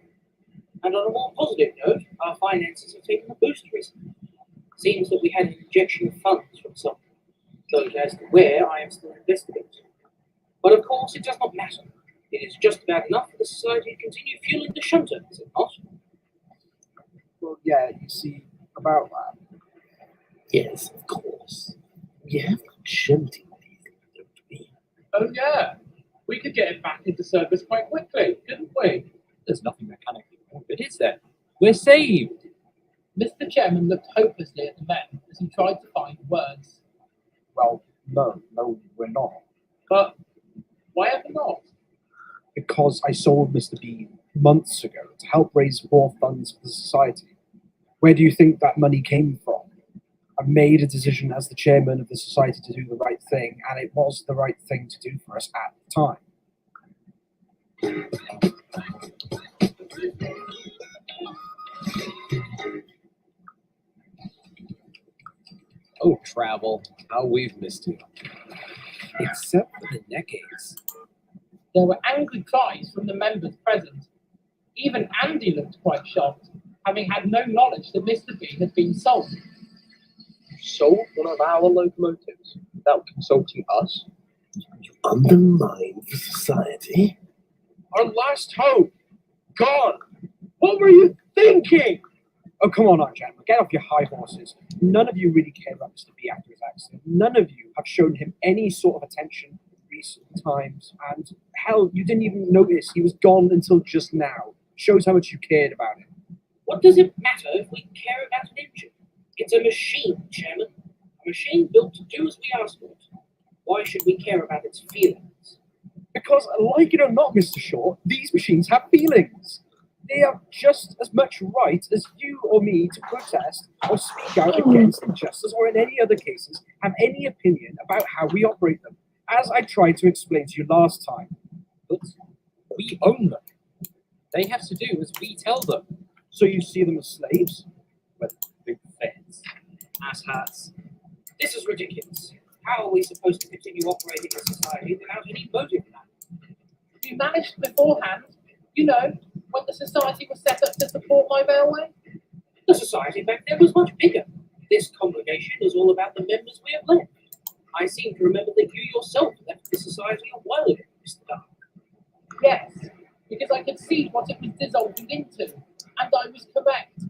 And on a more positive note, our finances have taken a boost recently. Seems that we had an injection of funds from some. Though as to where, I am still investigating. But of course, it does not matter. It is just about enough for the society to continue fueling the shunter, is it not? Well, yeah, you see, about that. Yes, of course. We have got shunting diesel, don't we? Oh yeah, we could get it back into service quite quickly, couldn't we? There's nothing mechanically wrong with it, is there? We're saved. Mr. Chairman looked hopelessly at the men as he tried to find words. Well, no, we're not. But why ever not? Because I sold Mr. B months ago to help raise more funds for the society. Where do you think that money came from? I made a decision as the chairman of the society to do the right thing, and it was the right thing to do for us at the time. Oh, travel. How we've missed you. Except for the decades. There were angry cries from the members present. Even Andy looked quite shocked, having had no knowledge that Mr. B had been sold. Sold one of our locomotives without consulting us? You undermine the society? Our last hope. God, what were you thinking? Oh, come on, gentlemen. Get off your high horses. None of you really care about Mr. B after his accident. None of you have shown him any sort of attention in recent times. And hell, you didn't even notice he was gone until just now. Shows how much you cared about him. What does it matter if we care about an engine? It's a machine, Chairman. A machine built to do as we ask for it. Why should we care about its feelings? Because, like it or not, Mr. Shaw, these machines have feelings. They have just as much right as you or me to protest or speak out against injustice or in any other cases have any opinion about how we operate them, as I tried to explain to you last time. But we own them. They have to do as we tell them. So you see them as slaves? With big fans. Asshats. This is ridiculous. How are we supposed to continue operating a society without any motive now? You managed beforehand, you know, when the society was set up to support my railway. The society back then was much bigger. This congregation is all about the members we have left. I seem to remember that you yourself left the society a while ago, Mr. Dark. Yes, because I could see what it was dissolving into, and I was correct.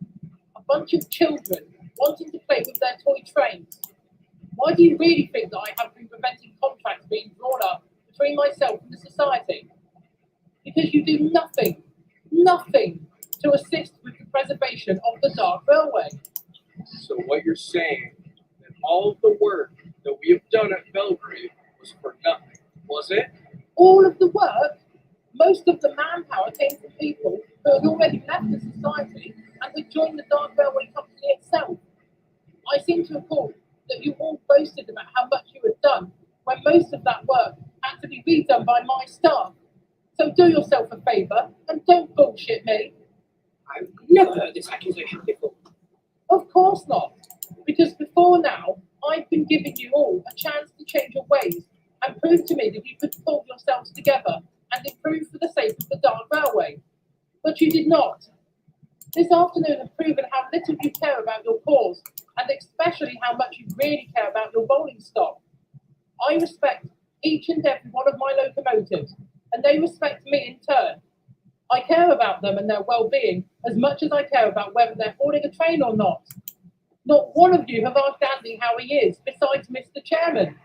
A bunch of children wanting to play with their toy trains. Why do you really think that I have been preventing contracts being drawn up between myself and the society? Because you do nothing to assist with the preservation of the Dark Railway. So what you're saying, that all of the work that we have done at Belgrade was for nothing, was it? All of the work, most of the manpower came from people who had already left the society and had joined the Dark Railway Company itself. I seem to recall that you all boasted about how much you had done, when most of that work had to be redone by my staff. So do yourself a favour and don't bullshit me. I've never heard this accusation before. Of course not, because before now, I've been giving you all a chance to change your ways and prove to me that you could pull yourselves together and improve for the sake of the Dark Railway. But you did not. This afternoon has proven how little you care about your cause, and especially how much you really care about your rolling stock. I respect each and every one of my locomotives, and they respect me in turn. I care about them and their well-being as much as I care about whether they're hauling a train or not. Not one of you have asked Andy how he is, besides Mr. Chairman.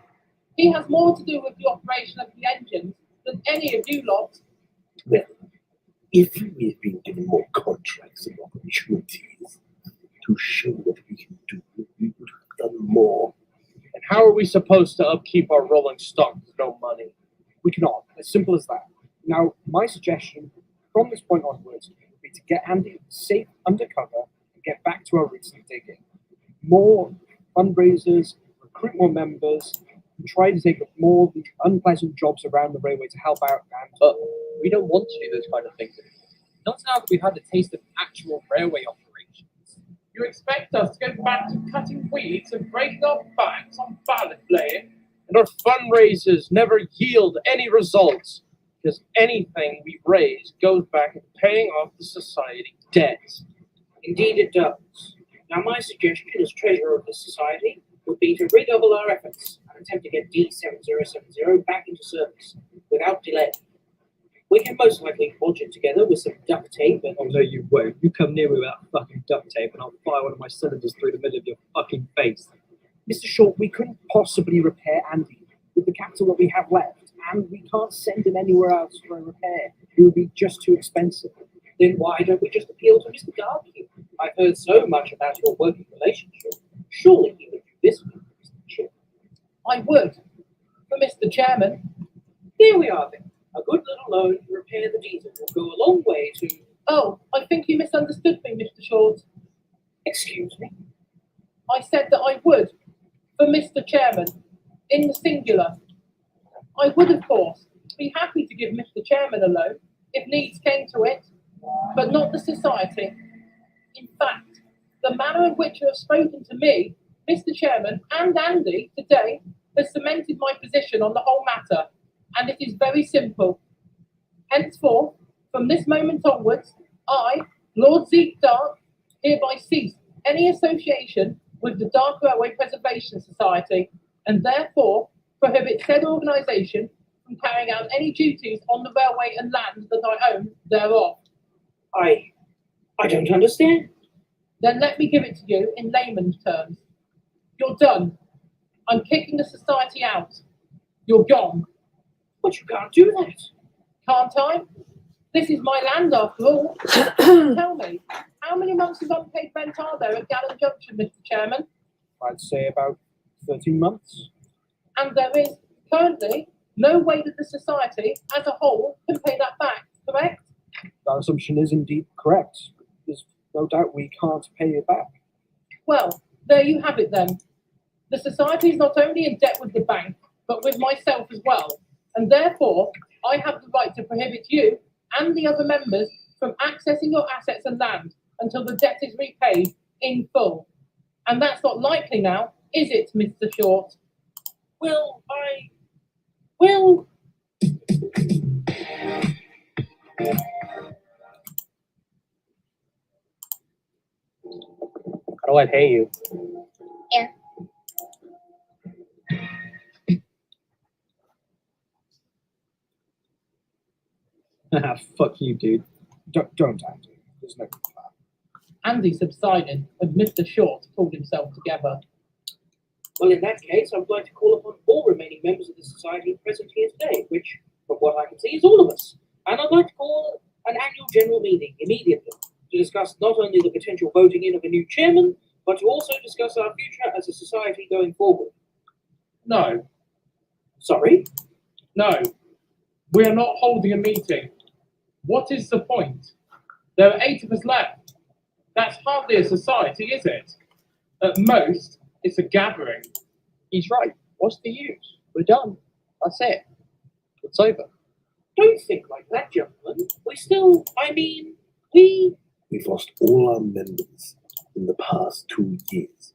He has more to do with the operation of the engines than any of you lot. Well, if we had been given more contracts and opportunities to show what we can do, we would have done more. And how are we supposed to upkeep our rolling stock with no money? We cannot. As simple as that. Now, my suggestion from this point onwards would be to get Andy safe undercover and get back to our roots and digging. More fundraisers, recruit more members, and try to take up more of the unpleasant jobs around the railway to help out. But we don't want to do this kind of thing. Not now that we've had a taste of actual railway operations. You expect us to go back to cutting weeds and breaking our backs on ballot laying? And our fundraisers never yield any results, because anything we raise goes back into paying off the society debts. Indeed it does. Now my suggestion as treasurer of the society would be to redouble our efforts and attempt to get D7070 back into service without delay. We can most likely bodge it together with some duct tape and... Oh no, you won't. You come near me without fucking duct tape and I'll fire one of my cylinders through the middle of your fucking face. Mr. Short, we couldn't possibly repair Andy with the capital that we have left, and we can't send him anywhere else for a repair. It would be just too expensive. Then why don't we just appeal to Mr. Darby? I've heard so much about your working relationship. Surely he would do this for Mr. Chairman. I would, for Mr. Chairman. There we are then. A good little loan to repair the diesel will go a long way to... Oh, I think you misunderstood me, Mr. Short. Excuse me? I said that I would, for Mr. Chairman, in the singular. I would, of course, be happy to give Mr. Chairman a loan, if needs came to it, but not the society. In fact, the manner in which you have spoken to me, Mr. Chairman, and Andy today has cemented my position on the whole matter, and it is very simple. Henceforth, from this moment onwards, I, Lord Zeke Dark, hereby cease any association with the Dark Railway Preservation Society, and therefore prohibit said organisation from carrying out any duties on the railway and land that I own thereof. I don't understand. Then let me give it to you in layman's terms. You're done. I'm kicking the society out. You're gone. But you can't do that. Can't I? This is my land after all. Tell me, how many months of unpaid rent are there at Gallant Junction, Mr. Chairman? I'd say about 13 months. And there is currently no way that the society as a whole can pay that back, correct? That assumption is indeed correct. There's no doubt we can't pay it back. Well, there you have it then. The society is not only in debt with the bank, but with myself as well. And therefore, I have the right to prohibit you and the other members from accessing your assets and land until the debt is repaid in full. And that's not likely now, is it, Mr. Short? Well, How do I pay you? Here. Fuck you, dude. Don't, Andy. There's no good plan. Andy subsided and Mr. Short pulled himself together. well, in that case, I'm going to call upon all remaining members of the society present here today, which, from what I can see, is all of us. And I'd like to call an annual general meeting immediately to discuss not only the potential voting in of a new chairman, but to also discuss our future as a society going forward. No, Sorry? no, we are not holding a meeting. What is the point? There are 8 of us left. That's hardly a society, is it? At most, it's a gathering. He's right. What's the use? We're done. That's it. It's over. Don't think like that, gentlemen. We've lost all our members in the past 2 years.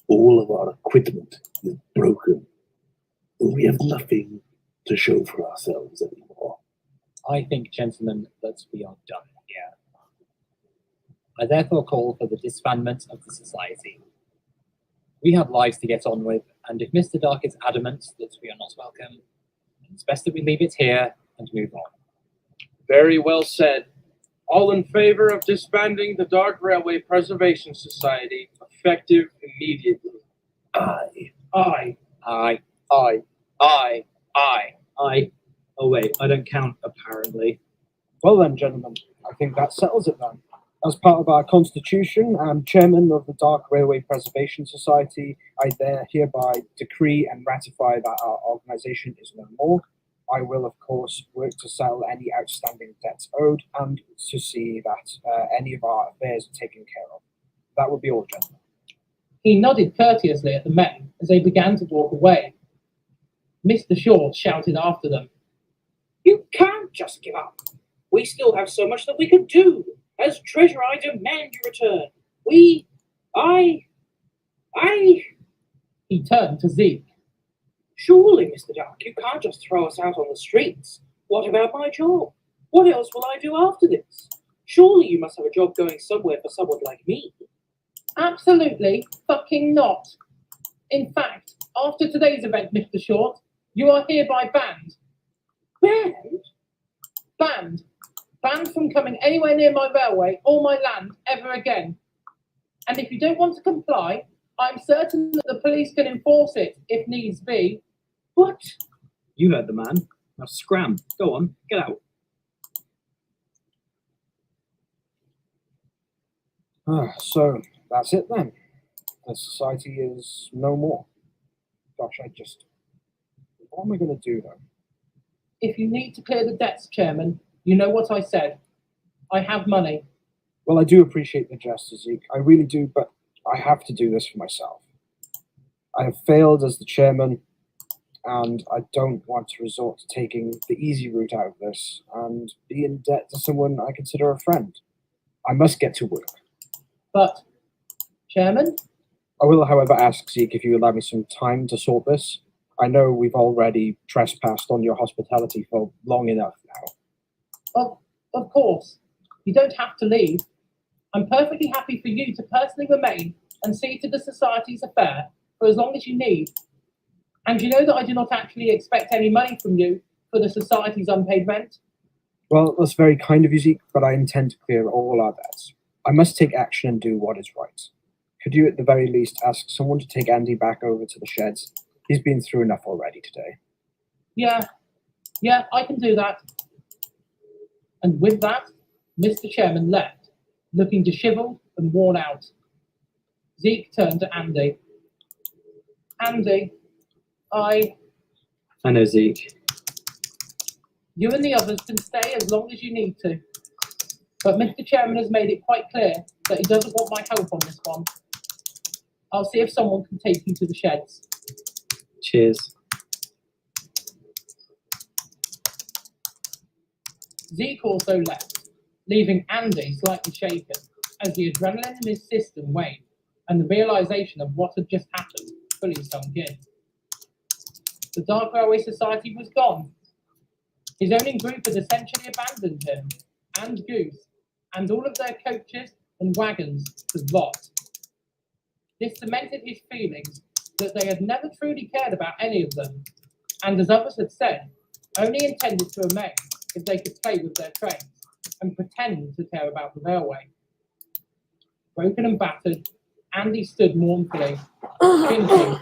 All of our equipment is broken. And we have nothing to show for ourselves anymore. I think, gentlemen, that we are done here. I therefore call for the disbandment of the society. We have lives to get on with, and if Mr. Dark is adamant that we are not welcome, it's best that we leave it here and move on. Very well said. All in favor of disbanding the Dark Railway Preservation Society, effective immediately. Aye. Aye. Aye. Aye. Aye. I. Oh, wait, I don't count, apparently. Well then, gentlemen, I think that settles it then. As part of our constitution, I'm chairman of the Dark Railway Preservation Society. I hereby decree and ratify that our organization is no more. I will, of course, work to settle any outstanding debts owed and to see that any of our affairs are taken care of. That would be all, gentlemen. He nodded courteously at the men as they began to walk away. Mr. Shaw shouted after them. You can't just give up. We still have so much that we could do. As treasurer, I demand your return. He turned to Zeke. Surely, Mr. Dark, you can't just throw us out on the streets. What about my job? What else will I do after this? Surely you must have a job going somewhere for someone like me. Absolutely fucking not. In fact, after today's event, Mr. Short, you are hereby banned. Banned? Banned. Banned from coming anywhere near my railway or my land ever again. And if you don't want to comply, I'm certain that the police can enforce it if needs be. What? You heard the man. Now scram. Go on, get out. So, that's it then. The society is no more. Gosh, what am I going to do though? If you need to clear the debts, Chairman, you know what I said. I have money. Well, I do appreciate the gesture, Zeke. I really do, but I have to do this for myself. I have failed as the chairman, and I don't want to resort to taking the easy route out of this and be in debt to someone I consider a friend. I must get to work. But, Chairman? I will, however, ask Zeke if you allow me some time to sort this. I know we've already trespassed on your hospitality for long enough now. Of course. You don't have to leave. I'm perfectly happy for you to personally remain and see to the society's affair for as long as you need. And you know that I do not actually expect any money from you for the society's unpaid rent? Well, that's very kind of you, Zeke, but I intend to clear all our debts. I must take action and do what is right. Could you, at the very least, ask someone to take Andy back over to the sheds? He's been through enough already today. Yeah, I can do that. And with that, Mr. Chairman left, looking dishevelled and worn out. Zeke turned to Andy. Andy, I know, Zeke. you and the others can stay as long as you need to. But Mr. Chairman has made it quite clear that he doesn't want my help on this one. I'll see if someone can take you to the sheds. Cheers. Zeke also left, leaving Andy slightly shaken as the adrenaline in his system waned and the realization of what had just happened fully sunk in. The Dark Railway Society was gone. His owning group had essentially abandoned him, and Goose, and all of their coaches and wagons to rot. This cemented his feelings that they had never truly cared about any of them, and as others had said, only intended to remain if they could play with their trains and pretend to care about the railway. Broken and battered, Andy stood mournfully, thinking,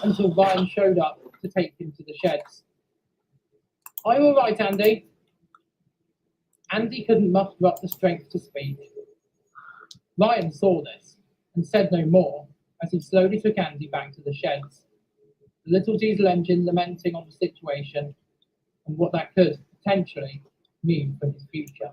until Ryan showed up to take him to the sheds. Are you all right, Andy? Andy couldn't muster up the strength to speak. Ryan saw this and said no more as he slowly took Andy back to the sheds, the little diesel engine lamenting on the situation and what that could potentially mean for his future.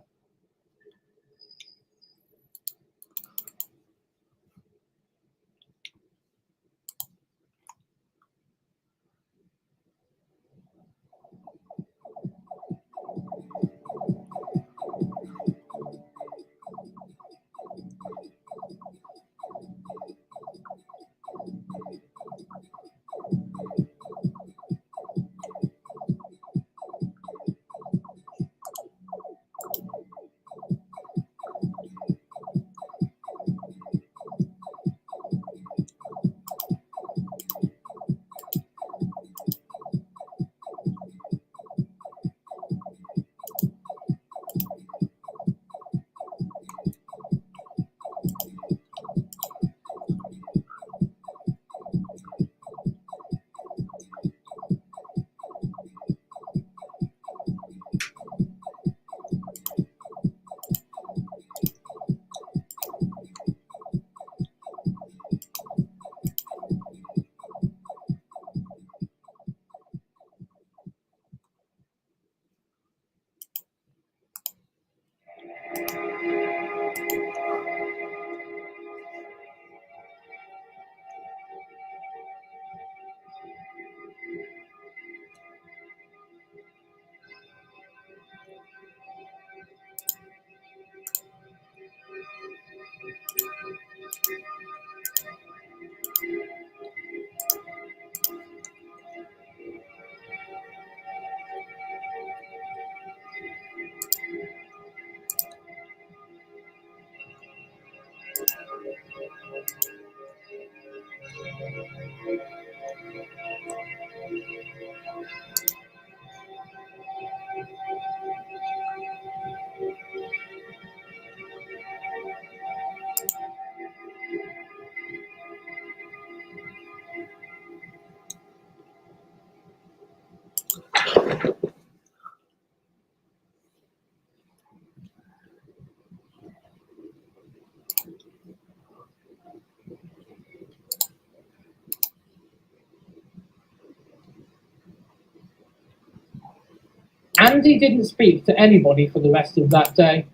Andy didn't speak to anybody for the rest of that day.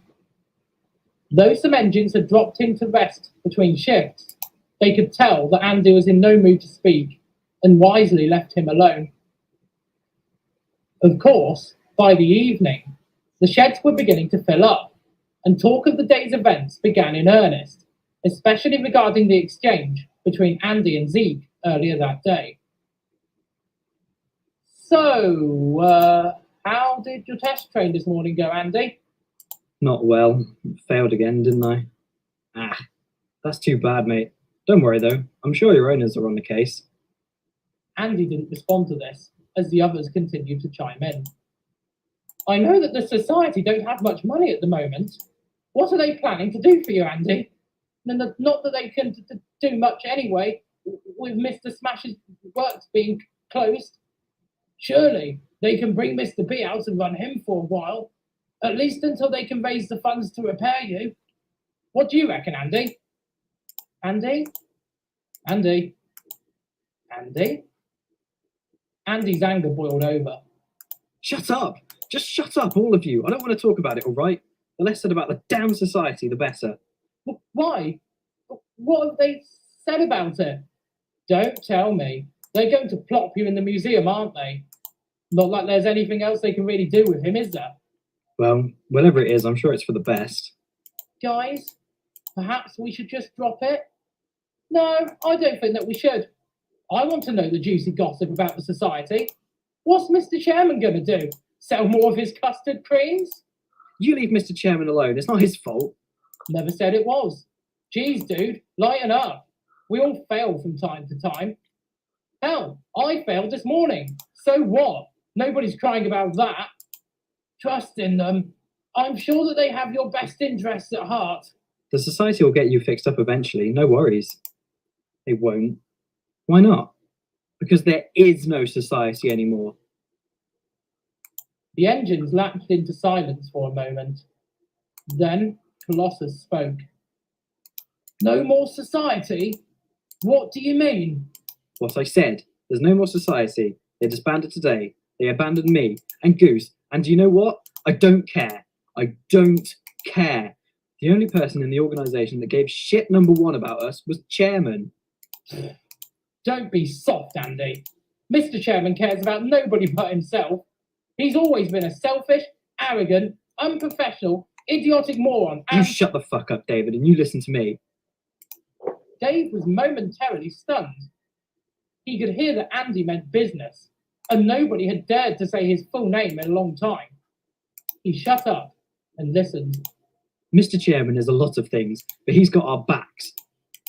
Though some engines had dropped in to rest between shifts, they could tell that Andy was in no mood to speak and wisely left him alone. Of course, by the evening, the sheds were beginning to fill up, and talk of the day's events began in earnest, especially regarding the exchange between Andy and Zeke earlier that day. So, how did your test train this morning go, Andy? Not well. Failed again, didn't I? That's too bad, mate. Don't worry, though. I'm sure your owners are on the case. Andy didn't respond to this, as the others continued to chime in. I know that the society don't have much money at the moment. What are they planning to do for you, Andy? Not that they can do much anyway, with Mr. Smash's works being closed. Surely they can bring Mr. B out and run him for a while, at least until they can raise the funds to repair you. What do you reckon, Andy? Andy? Andy? Andy? Andy's anger boiled over. Shut up! Just shut up, all of you. I don't want to talk about it, all right? The less said about the damn society, the better. Why? What have they said about it? Don't tell me. They're going to plop you in the museum, aren't they? Not like there's anything else they can really do with him, is there? Well, whatever it is, I'm sure it's for the best. Guys, perhaps we should just drop it? No, I don't think that we should. I want to know the juicy gossip about the society. What's Mr. Chairman going to do? Sell more of his custard creams? You leave Mr. Chairman alone. It's not his fault. Never said it was. Geez, dude, lighten up. We all fail from time to time. Hell, I failed this morning. So what? Nobody's crying about that. Trust in them. I'm sure that they have your best interests at heart. The society will get you fixed up eventually. No worries. They won't. Why not? Because there is no society anymore. The engines lapsed into silence for a moment. Then Colossus spoke. No more society? What do you mean? What I said. There's no more society. They disbanded today. They abandoned me and Goose. And do you know what? I don't care. I don't care. The only person in the organisation that gave shit number one about us was Chairman. Don't be soft, Andy. Mr. Chairman cares about nobody but himself. He's always been a selfish, arrogant, unprofessional, idiotic moron. You shut the fuck up, David, and you listen to me. Dave was momentarily stunned. He could hear that Andy meant business, and nobody had dared to say his full name in a long time. He shut up and listened. Mr. Chairman is a lot of things, but he's got our backs.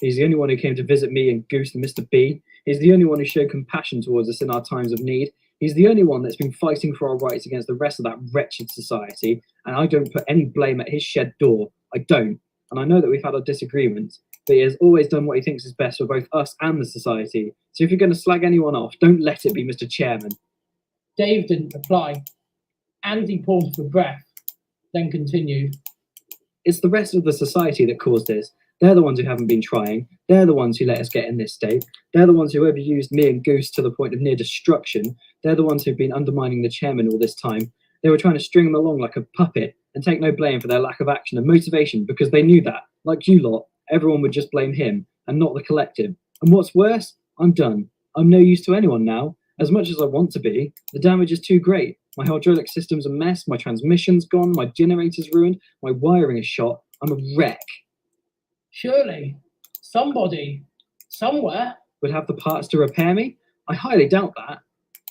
He's the only one who came to visit me and Goose and Mr. B. He's the only one who showed compassion towards us in our times of need. He's the only one that's been fighting for our rights against the rest of that wretched society, and I don't put any blame at his shed door. I don't. And I know that we've had our disagreements, but he has always done what he thinks is best for both us and the society. So if you're going to slag anyone off, don't let it be Mr. Chairman. Dave didn't reply. Andy paused for breath, then continued. It's the rest of the society that caused this. They're the ones who haven't been trying. They're the ones who let us get in this state. They're the ones who overused me and Goose to the point of near destruction. They're the ones who've been undermining the chairman all this time. They were trying to string him along like a puppet and take no blame for their lack of action and motivation because they knew that, like you lot, everyone would just blame him and not the collective. And what's worse, I'm done. I'm no use to anyone now. As much as I want to be, the damage is too great. My hydraulic system's a mess, my transmission's gone, my generator's ruined, my wiring is shot. I'm a wreck. Surely, somebody, somewhere, would have the parts to repair me? I highly doubt that.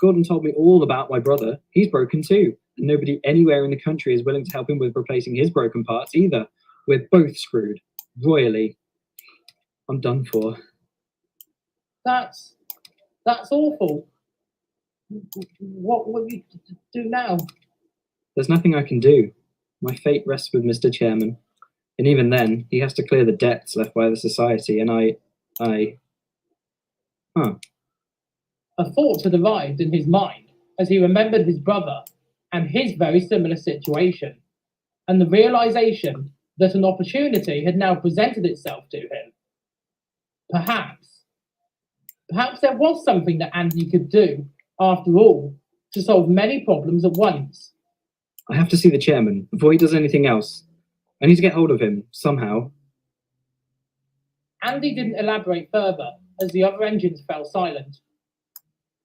Gordon told me all about my brother. He's broken too, and nobody anywhere in the country is willing to help him with replacing his broken parts either. We're both screwed, royally. I'm done for. That's awful. What will you do now? There's nothing I can do. My fate rests with Mr. Chairman. And even then, he has to clear the debts left by the society, and A thought had arrived in his mind as he remembered his brother and his very similar situation, and the realization that an opportunity had now presented itself to him. Perhaps there was something that Andy could do, after all, to solve many problems at once. I have to see the chairman before he does anything else. I need to get hold of him, somehow. Andy didn't elaborate further as the other engines fell silent.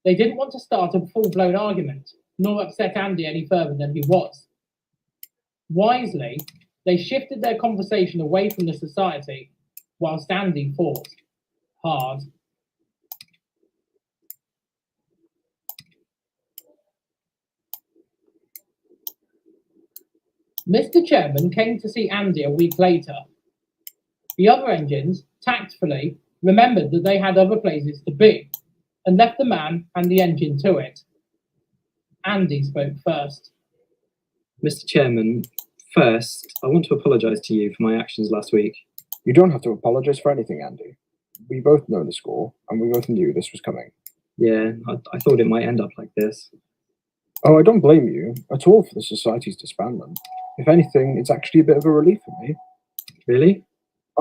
They didn't want to start a full-blown argument, nor upset Andy any further than he was. Wisely, they shifted their conversation away from the society, whilst Andy thought hard. Mr. Chairman came to see Andy a week later. The other engines, tactfully, remembered that they had other places to be, and left the man and the engine to it. Andy spoke first. Mr. Chairman, first, I want to apologise to you for my actions last week. You don't have to apologize for anything, Andy. We both know the score, and we both knew this was coming. Yeah, I thought it might end up like this. Oh, I don't blame you at all for the Society's disbandment. If anything, it's actually a bit of a relief for me. Really?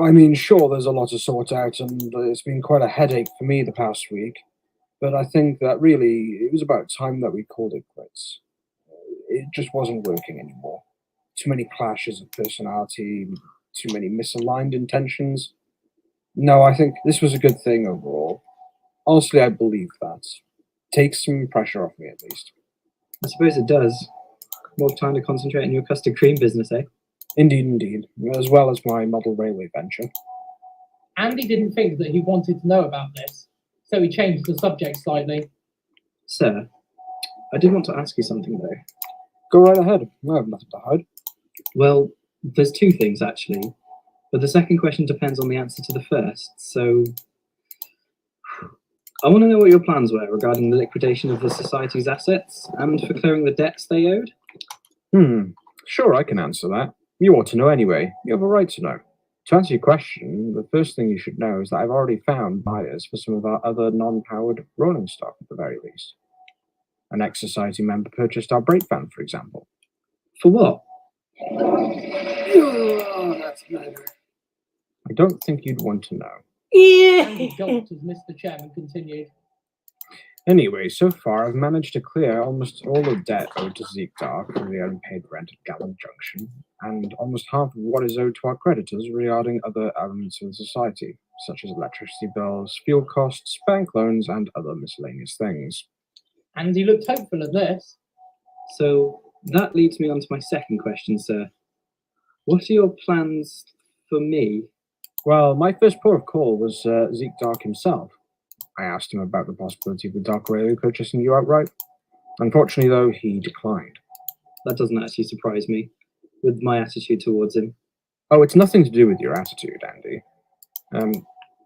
I mean, sure, there's a lot to sort out, and it's been quite a headache for me the past week. But I think that really, it was about time that we called it quits. It just wasn't working anymore. Too many clashes of personality, too many misaligned intentions. No, I think this was a good thing overall. Honestly, I believe that. Takes some pressure off me, at least. I suppose it does. More time to concentrate on your custard cream business, eh? Indeed, indeed. As well as my model railway venture. Andy didn't think that he wanted to know about this, so he changed the subject slightly. Sir, I did want to ask you something, though. Go right ahead. I have nothing to hide. Well, there's two things, actually. But the second question depends on the answer to the first, so... I want to know what your plans were regarding the liquidation of the Society's assets and for clearing the debts they owed. Sure, I can answer that. You ought to know anyway. You have a right to know. To answer your question, the first thing you should know is that I've already found buyers for some of our other non-powered rolling stock at the very least. An ex-Society member purchased our brake van, for example. For what? Oh, that's better. I don't think you'd want to know. Andy gulped as Mr. Chairman continued. Anyway, so far I've managed to clear almost all the debt owed to Zeke Dark for the unpaid rent at Gallant Junction, and almost half of what is owed to our creditors regarding other elements of the Society, such as electricity bills, fuel costs, bank loans, and other miscellaneous things. Andy looked hopeful at this. So that leads me on to my second question, sir. What are your plans for me? Well, my first port of call was Zeke Dark himself. I asked him about the possibility of the Dark Railway purchasing you outright. Unfortunately, though, he declined. That doesn't actually surprise me, with my attitude towards him. Oh, it's nothing to do with your attitude, Andy.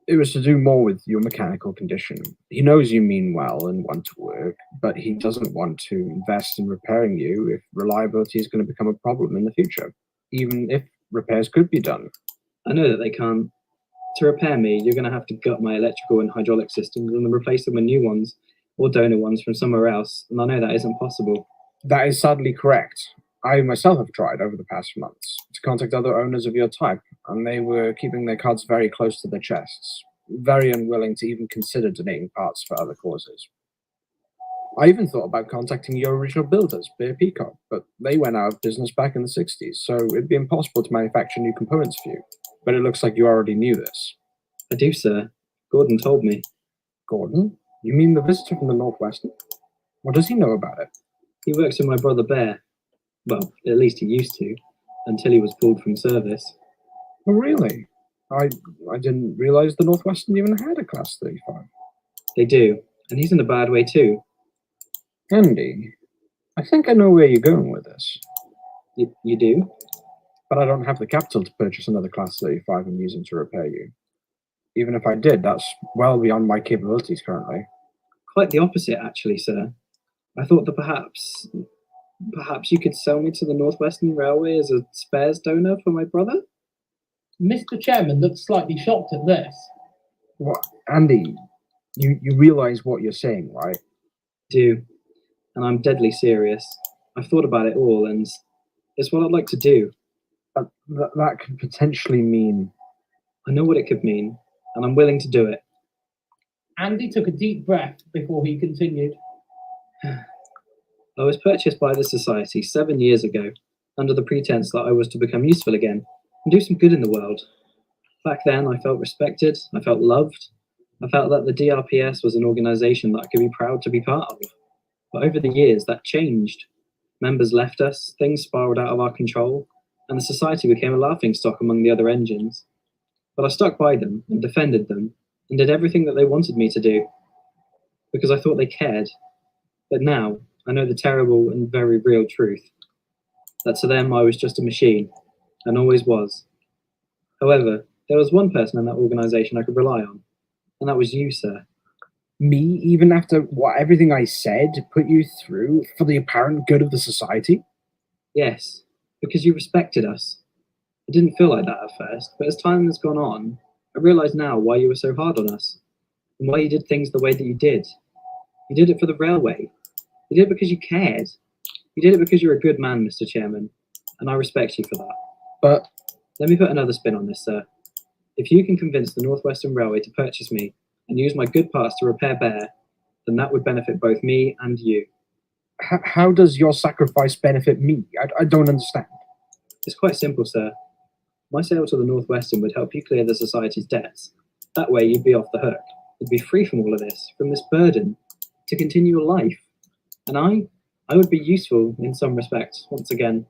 It was to do more with your mechanical condition. He knows you mean well and want to work, but he doesn't want to invest in repairing you if reliability is going to become a problem in the future, even if repairs could be done. I know that they can't. To repair me, you're going to have to gut my electrical and hydraulic systems and then replace them with new ones, or donor ones from somewhere else, and I know that isn't possible. That is sadly correct. I myself have tried over the past months to contact other owners of your type, and they were keeping their cards very close to their chests, very unwilling to even consider donating parts for other causes. I even thought about contacting your original builders, Bear Peacock, but they went out of business back in the 60s, so it'd be impossible to manufacture new components for you. But it looks like you already knew this. I do, sir. Gordon told me. Gordon? You mean the visitor from the Northwestern? What does he know about it? He works with my brother Bear. Well, at least he used to, until he was pulled from service. Oh, really? I didn't realize the Northwestern even had a Class 35. They do, and he's in a bad way too. Andy, I think I know where you're going with this. You do? But I don't have the capital to purchase another Class 35 and use them to repair you. Even if I did, that's well beyond my capabilities currently. Quite the opposite, actually, sir. I thought that perhaps you could sell me to the Northwestern Railway as a spares donor for my brother? Mr. Chairman looked slightly shocked at this. What? Andy, you realize what you're saying, right? Do. And I'm deadly serious. I've thought about it all, and it's what I'd like to do. That could potentially mean... I know what it could mean, and I'm willing to do it. Andy took a deep breath before he continued. I was purchased by the Society 7 years ago, under the pretense that I was to become useful again, and do some good in the world. Back then, I felt respected, I felt loved, I felt that the DRPS was an organization that I could be proud to be part of. But over the years, that changed. Members left us, things spiraled out of our control, and the Society became a laughingstock among the other engines. But I stuck by them and defended them and did everything that they wanted me to do because I thought they cared. But now I know the terrible and very real truth that to them I was just a machine and always was. However, there was one person in that organization I could rely on, and that was you, sir. Me, even after what everything I said, put you through for the apparent good of the society? Yes, because you respected us. It didn't feel like that at first, but as time has gone on, I realise now why you were so hard on us, and why you did things the way that you did. You did it for the railway. You did it because you cared. You did it because you're a good man, Mr. Chairman, and I respect you for that. But let me put another spin on this, sir. If you can convince the North Western Railway to purchase me and use my good parts to repair Bear, then that would benefit both me and you. How does your sacrifice benefit me? I don't understand. It's quite simple, sir. My sale to the North Western would help you clear the society's debts. That way you'd be off the hook. You'd be free from all of this, from this burden, to continue your life. And I would be useful in some respects, once again.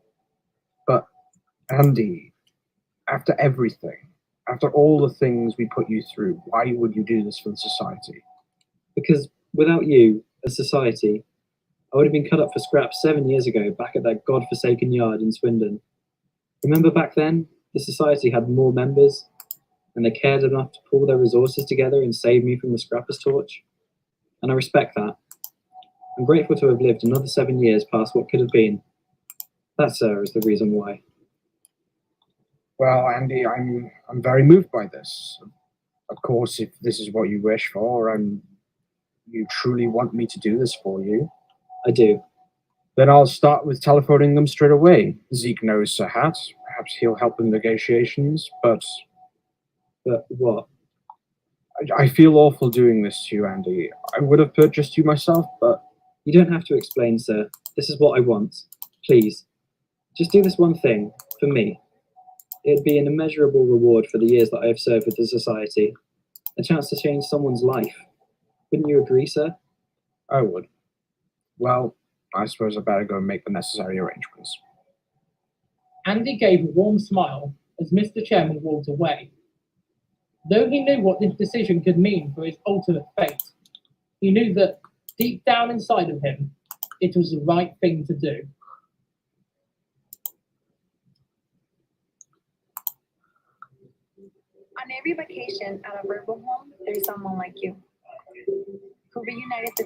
But, Andy, after everything, after all the things we put you through, why would you do this for the society? Because without you, as society, I would have been cut up for scraps 7 years ago back at that godforsaken yard in Swindon. Remember back then, the society had more members, and they cared enough to pull their resources together and save me from the scrapper's torch? And I respect that. I'm grateful to have lived another 7 years past what could have been. That, sir, is the reason why. Well, Andy, I'm very moved by this. Of course, if this is what you wish for, and you truly want me to do this for you, I do. Then I'll start with telephoning them straight away. Zeke knows Sir Hat. Perhaps he'll help in negotiations, but what? I feel awful doing this to you, Andy. I would have purchased you myself, but you don't have to explain, sir. This is what I want. Please, just do this one thing for me. It'd be an immeasurable reward for the years that I have served with the society. A chance to change someone's life. Wouldn't you agree, sir? I would. Well, I suppose I better go and make the necessary arrangements. Andy gave a warm smile as Mr. Chairman walked away. Though he knew what this decision could mean for his ultimate fate, he knew that deep down inside of him, it was the right thing to do. On every vacation at a verbal home, there's someone like you who reunited the.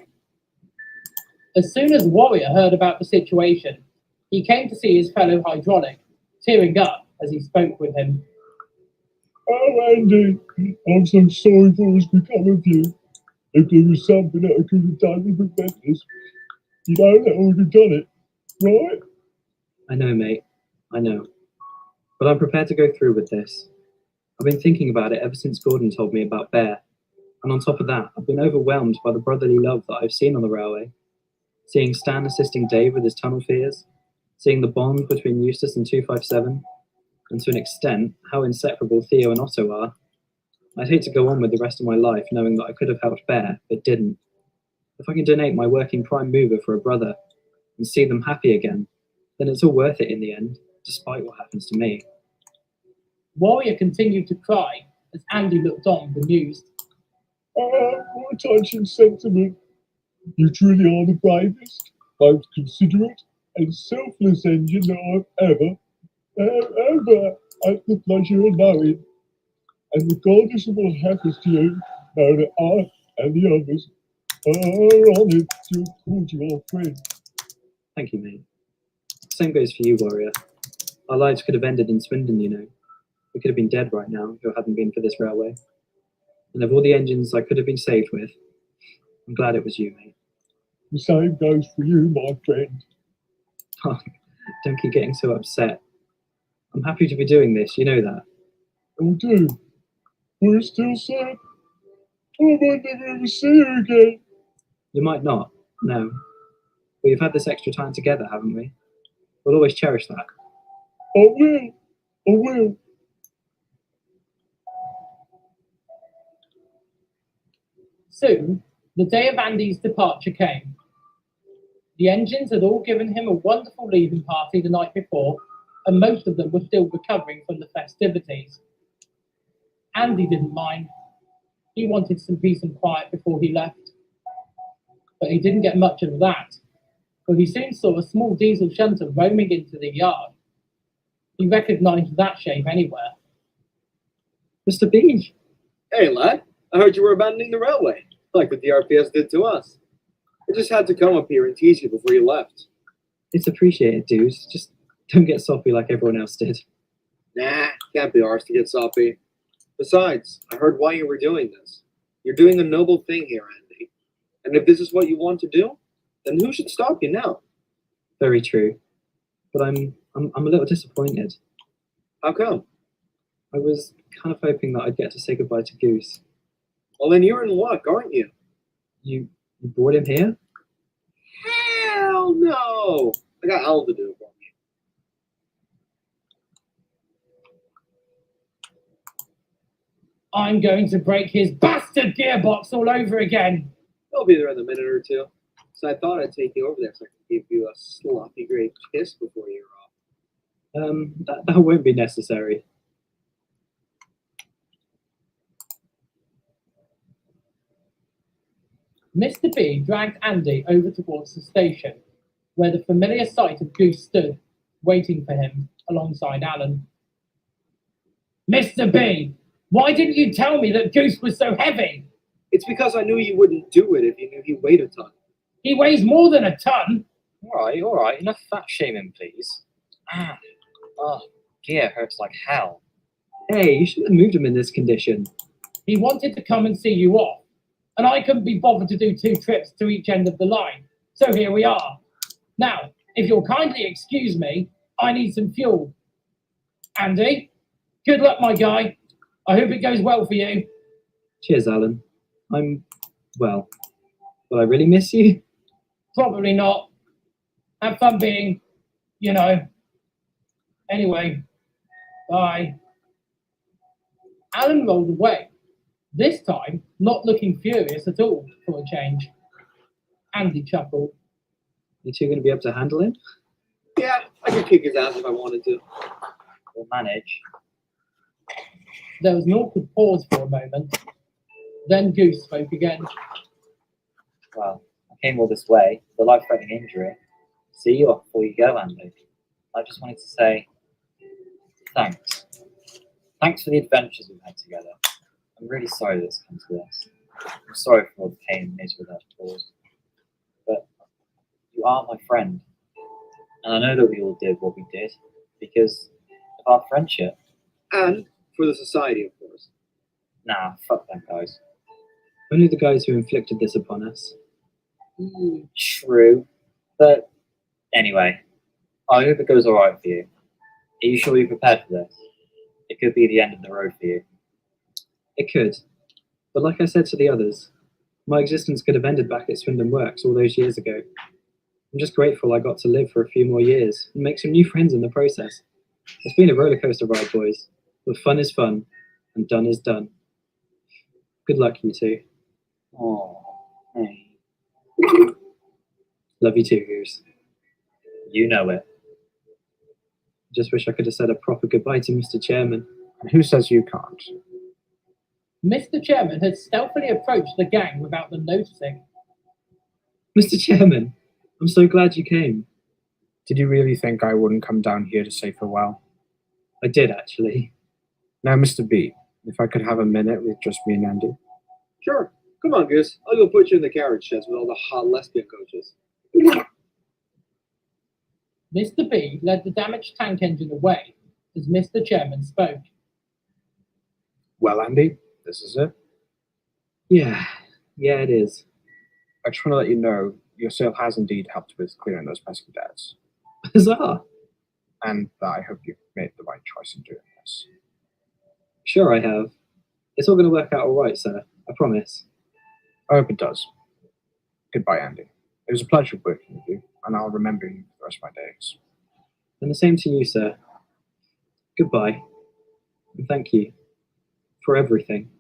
As soon as Warrior heard about the situation, he came to see his fellow hydraulic, tearing up as he spoke with him. Oh, Andy, I'm so sorry for what's become of you. If there was something that I could have done to prevent this, you know that I would have done it, right? I know, mate. I know. But I'm prepared to go through with this. I've been thinking about it ever since Gordon told me about Bear. And on top of that, I've been overwhelmed by the brotherly love that I've seen on the railway. Seeing Stan assisting Dave with his tunnel fears, seeing the bond between Eustace and 257, and to an extent, how inseparable Theo and Otto are. I'd hate to go on with the rest of my life knowing that I could have helped Bear, but didn't. If I can donate my working prime mover for a brother, and see them happy again, then it's all worth it in the end, despite what happens to me. Warrior continued to cry as Andy looked on, bemused. What a touching sentiment. You truly are the bravest, most considerate, and selfless engine that I've ever had the pleasure of knowing. And regardless of what happens to you, know that I and the others are honoured to have called you our friend. Thank you, mate. Same goes for you, Warrior. Our lives could have ended in Swindon, you know. We could have been dead right now if it hadn't been for this railway. And of all the engines I could have been saved with, I'm glad it was you, mate. The same goes for you, my friend. Oh, don't keep getting so upset. I'm happy to be doing this, you know that. I do. We're still sad. I might never ever see you again. You might not, no. But we've had this extra time together, haven't we? We'll always cherish that. I will. I will. Soon, the day of Andy's departure came. The engines had all given him a wonderful leaving party the night before, and most of them were still recovering from the festivities. Andy didn't mind. He wanted some peace and quiet before he left. But he didn't get much of that, for he soon saw a small diesel shunter roaming into the yard. He recognised that shape anywhere. Mr. B! Hey, lad. I heard you were abandoning the railway. like the DRPS did to us. I just had to come up here and tease you before you left. It's appreciated, dudes. Just don't get soppy like everyone else did. Nah, can't be ours to get soppy. Besides, I heard why you were doing this. You're doing a noble thing here, Andy. And if this is what you want to do, then who should stop you now? Very true. But I'm a little disappointed. How come? I was kind of hoping that I'd get to say goodbye to Goose. Well, then you're in luck, aren't you? You brought him here? Hell no! I got Alan to do it for me. I'm going to break his bastard gearbox all over again. He'll be there in a minute or two. So I thought I'd take you over there so I could give you a sloppy great kiss before you're off. That won't be necessary. Mr. B dragged Andy over towards the station, where the familiar sight of Goose stood, waiting for him alongside Alan. Mr. B, why didn't you tell me that Goose was so heavy? It's because I knew you wouldn't do it if you knew he weighed a ton. He weighs more than a ton. All right. Enough fat shaming, please. Oh, gear hurts like hell. Hey, you shouldn't have moved him in this condition. He wanted to come and see you off, and I couldn't be bothered to do 2 trips to each end of the line. So here we are. Now, if you'll kindly excuse me, I need some fuel. Andy, good luck, my guy. I hope it goes well for you. Cheers, Alan. Will I really miss you? Probably not. Have fun being, Anyway, bye. Alan rolled away, this time not looking furious at all for a change. Andy chuckled. You two going to be able to handle him? Yeah, I could kick his ass if I wanted to. We'll manage. There was an awkward pause for a moment. Then Goose spoke again. Well, I came all this way, the life-threatening injury. See you off before you go, Andy. I just wanted to say thanks. Thanks for the adventures we've had together. I'm really sorry that it's come to this. I'm sorry for all the pain and misery that caused. But you are my friend. And I know that we all did what we did because of our friendship. And for the society, of course. Nah, fuck them guys. Only the guys who inflicted this upon us. True. But anyway, I hope it goes alright for you. Are you sure you're prepared for this? It could be the end of the road for you. It could. But like I said to the others, my existence could have ended back at Swindon Works all those years ago. I'm just grateful I got to live for a few more years and make some new friends in the process. It's been a roller coaster ride, boys. But fun is fun, and done is done. Good luck, you two. Oh, hey. Love you too, Goose. You know it. Just wish I could have said a proper goodbye to Mr. Chairman. And who says you can't? Mr. Chairman had stealthily approached the gang without them noticing. Mr. Chairman, I'm so glad you came. Did you really think I wouldn't come down here to say farewell? I did, actually. Now, Mr. B, if I could have a minute with just me and Andy. Sure. Come on, Goose. I'll go put you in the carriage sheds with all the hot lesbian coaches. Mr. B led the damaged tank engine away as Mr. Chairman spoke. Well, Andy, this is it. Yeah, it is. I just want to let you know your sale has indeed helped with clearing those pesky debts. Huzzah! And that I hope you've made the right choice in doing this. Sure I have. It's all going to work out all right, sir. I promise. I hope it does. Goodbye, Andy. It was a pleasure working with you, and I'll remember you for the rest of my days. And the same to you, sir. Goodbye. And thank you for everything.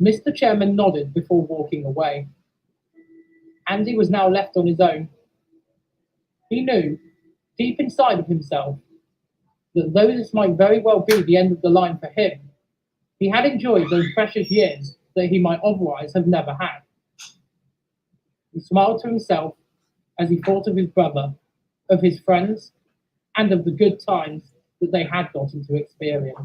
Mr. Chairman nodded before walking away. Andy was now left on his own. He knew, deep inside of himself, that though this might very well be the end of the line for him, he had enjoyed those precious years that he might otherwise have never had. He smiled to himself as he thought of his brother, of his friends, and of the good times that they had gotten to experience.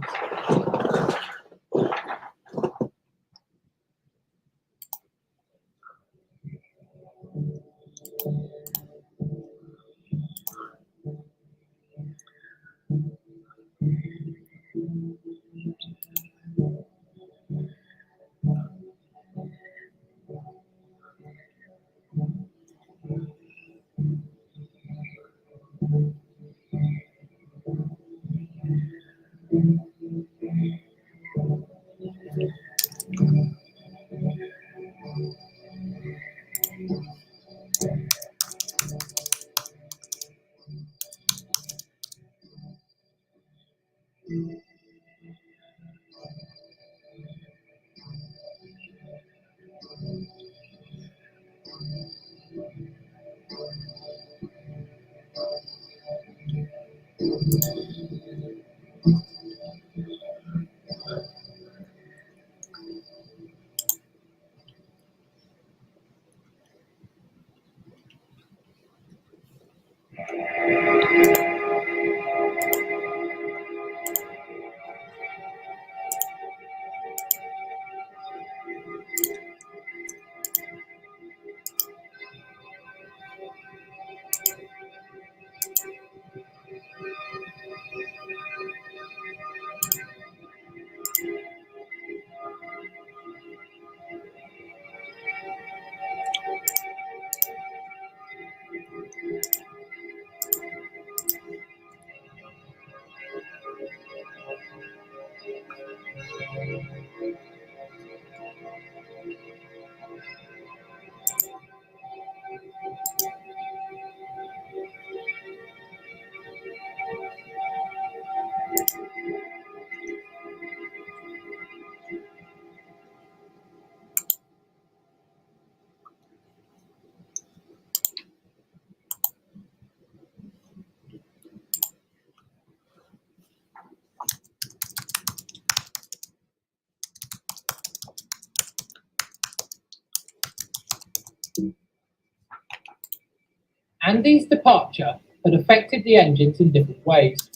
Andy's departure had affected the engines in different ways.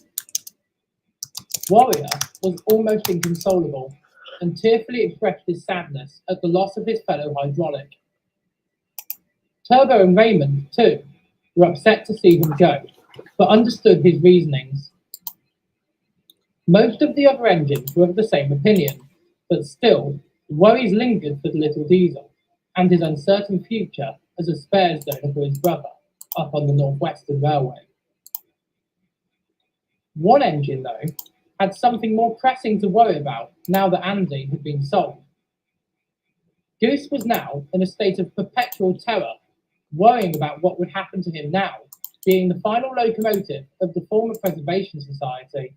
Warrior was almost inconsolable and tearfully expressed his sadness at the loss of his fellow hydraulic. Turbo and Raymond, too, were upset to see him go, but understood his reasonings. Most of the other engines were of the same opinion, but still, worries lingered for the little diesel and his uncertain future as a spares donor for his brother up on the Northwestern Railway. One engine, though, had something more pressing to worry about now that Andy had been sold. Goose was now in a state of perpetual terror, worrying about what would happen to him now, being the final locomotive of the former Preservation Society.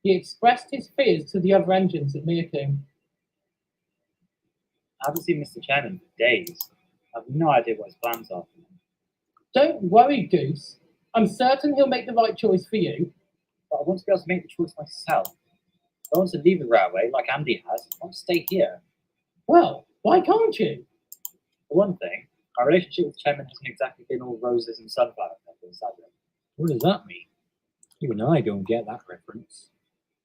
He expressed his fears to the other engines at Meerkum. I haven't seen Mr. Chairman for days. I have no idea what his plans are. Don't worry, Goose. I'm certain he'll make the right choice for you. But I want to be able to make the choice myself. If I want to leave the railway, like Andy has, I want to stay here. Well, why can't you? For one thing, our relationship with Chairman hasn't exactly been all roses and sunflower petals, has it? What does that mean? Even I don't get that reference.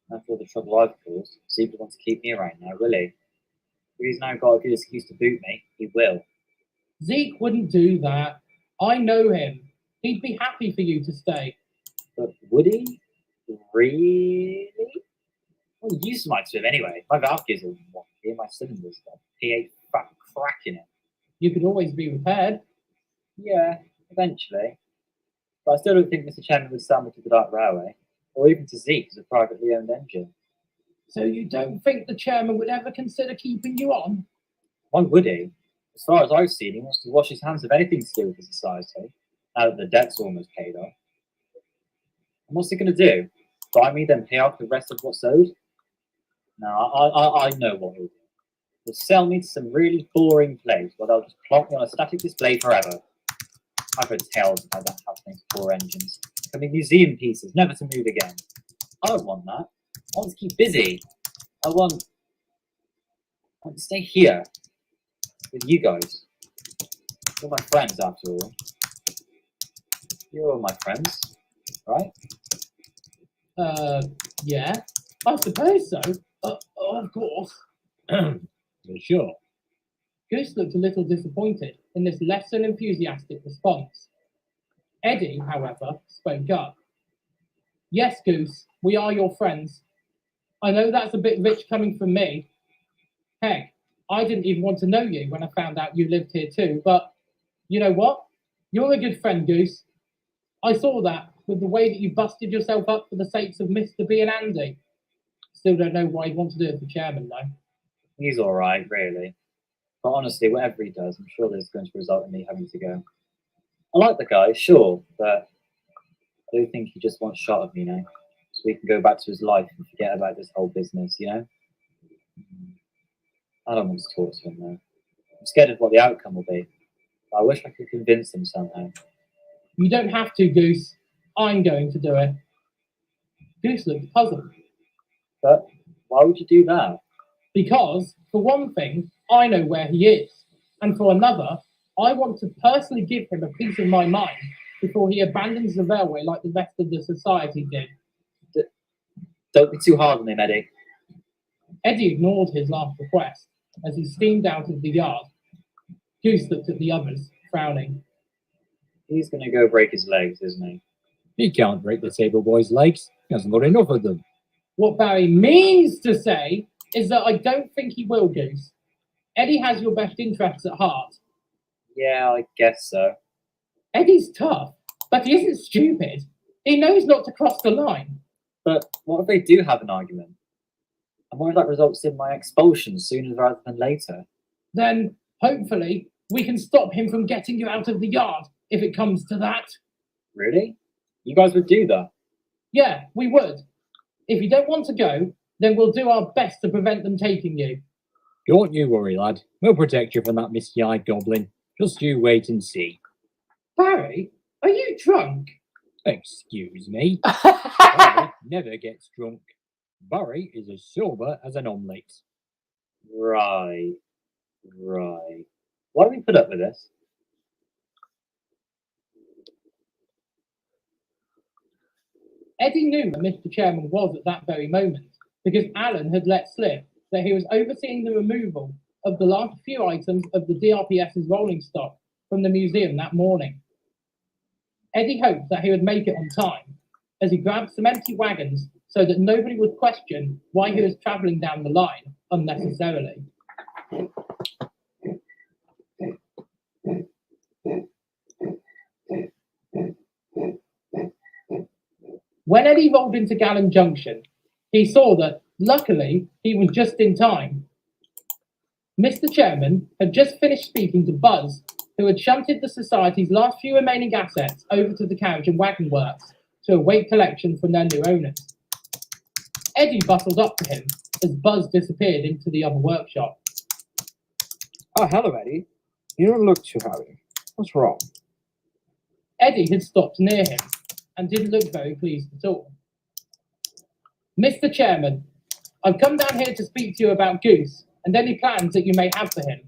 That's all the trouble I've caused. Seems to want to keep me around now, will he? If he's now got a good excuse to boot me, he will. Zeke wouldn't do that. I know him. He'd be happy for you to stay. But would he? Really? Well, he used to like to have anyway. My valve gears are wonky, my cylinders got P8 fat crack in it. You could always be repaired. Yeah, eventually. But I still don't think Mr. Chairman would sell me to the Dark Railway, or even to Zeke as a privately owned engine. So you don't think the chairman would ever consider keeping you on? Why would he? As far as I've seen, he wants to wash his hands of anything to do with the society, now that the debt's almost paid off. And what's he going to do? Buy me, then pay off the rest of what's owed? No, I know what he'll do. He'll sell me to some really boring place where they'll just plonk me on a static display forever. I've heard tales about that happening to poor engines. Becoming museum pieces, never to move again. I don't want that. I want to keep busy. I want to stay here with you guys. You're my friends, after all. You're all my friends, right? Yeah, I suppose so. Of course. Sure. Goose looked a little disappointed in this less than enthusiastic response. Eddie, however, spoke up. Yes, Goose, we are your friends. I know that's a bit rich coming from me. Heck, I didn't even want to know you when I found out you lived here too, but you know what? You're a good friend, Goose. I saw that with the way that you busted yourself up for the sakes of Mr. B and Andy. Still don't know why you want to do it for chairman, though. He's all right, really. But honestly, whatever he does, I'm sure this is going to result in me having to go. I like the guy, sure, but I do think he just wants a shot of me now, so he can go back to his life and forget about this whole business, you know? I don't want to talk to him now. I'm scared of what the outcome will be. But I wish I could convince him somehow. You don't have to, Goose. I'm going to do it. Goose looked puzzled. But why would you do that? Because, for one thing, I know where he is. And for another, I want to personally give him a piece of my mind before he abandons the railway like the rest of the society did. Don't be too hard on him, Eddie. Eddie ignored his last request as he steamed out of the yard. Goose looked at the others, frowning. He's going to go break his legs, isn't he? He can't break the table boy's legs. He hasn't got enough of them. What Barry means to say is that I don't think he will, Goose. Eddie has your best interests at heart. Yeah, I guess so. Eddie's tough, but he isn't stupid. He knows not to cross the line. But what if they do have an argument? And what if that results in my expulsion sooner rather than later? Then, hopefully, we can stop him from getting you out of the yard, if it comes to that. Really? You guys would do that? Yeah, we would. If you don't want to go, then we'll do our best to prevent them taking you. Don't you worry, lad. We'll protect you from that misty-eyed goblin. Just you wait and see. Barry, are you drunk? Excuse me. Barry never gets drunk. Barry is as sober as an omelette. Right. Why do we put up with this? Eddie knew where Mr. Chairman was at that very moment, because Alan had let slip that he was overseeing the removal of the last few items of the DRPS's rolling stock from the museum that morning. Eddie hoped that he would make it on time, as he grabbed some empty wagons so that nobody would question why he was travelling down the line unnecessarily. When Eddie rolled into Gallon Junction, he saw that, luckily, he was just in time. Mr. Chairman had just finished speaking to Buzz, who had shunted the society's last few remaining assets over to the carriage and wagon works to await collection from their new owners. Eddie bustled up to him as Buzz disappeared into the other workshop. Oh, hello, Eddie. You don't look too happy. What's wrong? Eddie had stopped near him and didn't look very pleased at all. Mr. Chairman, I've come down here to speak to you about Goose and any plans that you may have for him.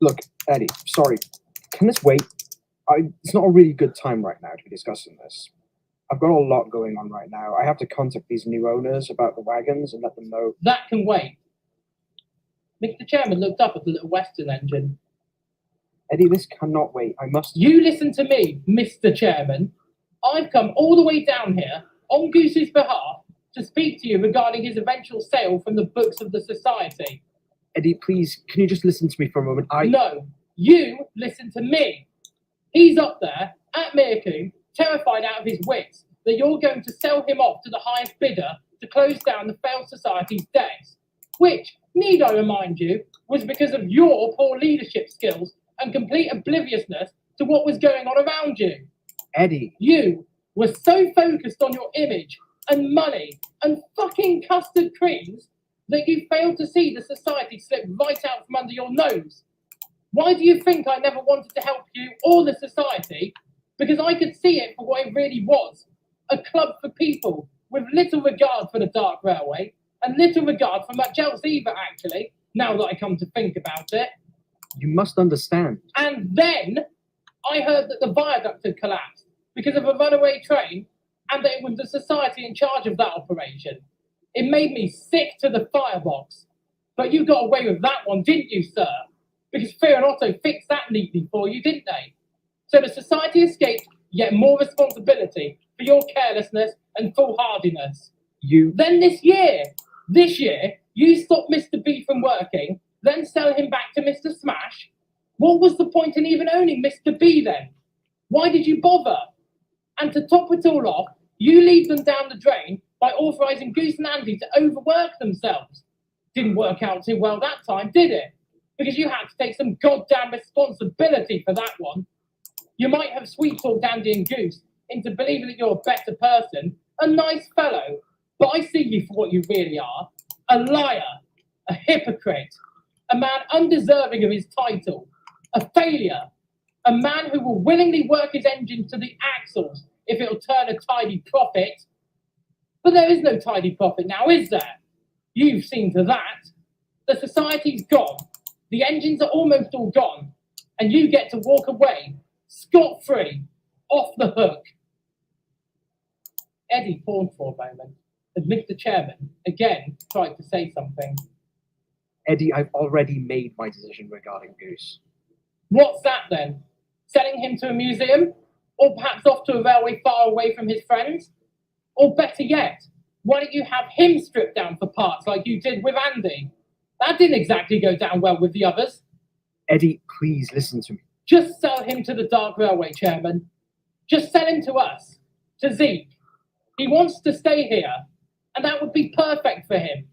Look, Eddie, sorry. Can this wait? It's not a really good time right now to be discussing this. I've got a lot going on right now. I have to contact these new owners about the wagons and let them know. That can wait. Mr. Chairman looked up at the little Western engine. Eddie, this cannot wait. I must... You listen to me, Mr. Chairman. I've come all the way down here on Goose's behalf to speak to you regarding his eventual sale from the books of the society. Eddie, please, can you just listen to me for a moment? No, you listen to me. He's up there at Mirku, terrified out of his wits that you're going to sell him off to the highest bidder to close down the failed society's debts, which, need I remind you, was because of your poor leadership skills and complete obliviousness to what was going on around you. Eddie. You were so focused on your image and money and fucking custard creams that you failed to see the society slip right out from under your nose. Why do you think I never wanted to help you or the society? Because I could see it for what it really was. A club for people with little regard for the Dark Railway and little regard for much else either, actually, now that I come to think about it. You must understand. And then I heard that the viaduct had collapsed because of a runaway train and that it was the society in charge of that operation. It made me sick to the firebox. But you got away with that one, didn't you, sir? Because Fear and Otto fixed that neatly for you, didn't they? So the society escaped yet more responsibility for your carelessness and foolhardiness. You. Then this year, you stopped Mr. B from working, then sell him back to Mr. Smash. What was the point in even owning Mr. B then? Why did you bother? And to top it all off, you lead them down the drain by authorising Goose and Andy to overwork themselves. Didn't work out too well that time, did it? Because you had to take some goddamn responsibility for that one. You might have sweet-talked Andy and Goose into believing that you're a better person, a nice fellow, but I see you for what you really are. A liar, a hypocrite, a man undeserving of his title, a failure, a man who will willingly work his engine to the axles if it'll turn a tidy profit. But there is no tidy profit now, is there? You've seen to that. The society's gone. The engines are almost all gone. And you get to walk away, scot-free, off the hook. Eddie paused for a moment, as Mr. Chairman again tried to say something. Eddie, I've already made my decision regarding Goose. What's that then? Selling him to a museum? Or perhaps off to a railway far away from his friends? Or better yet, why don't you have him stripped down for parts like you did with Andy? That didn't exactly go down well with the others. Eddie, please listen to me. Just sell him to the Dark Railway, Chairman. Just sell him to us, to Zeke. He wants to stay here, and that would be perfect for him.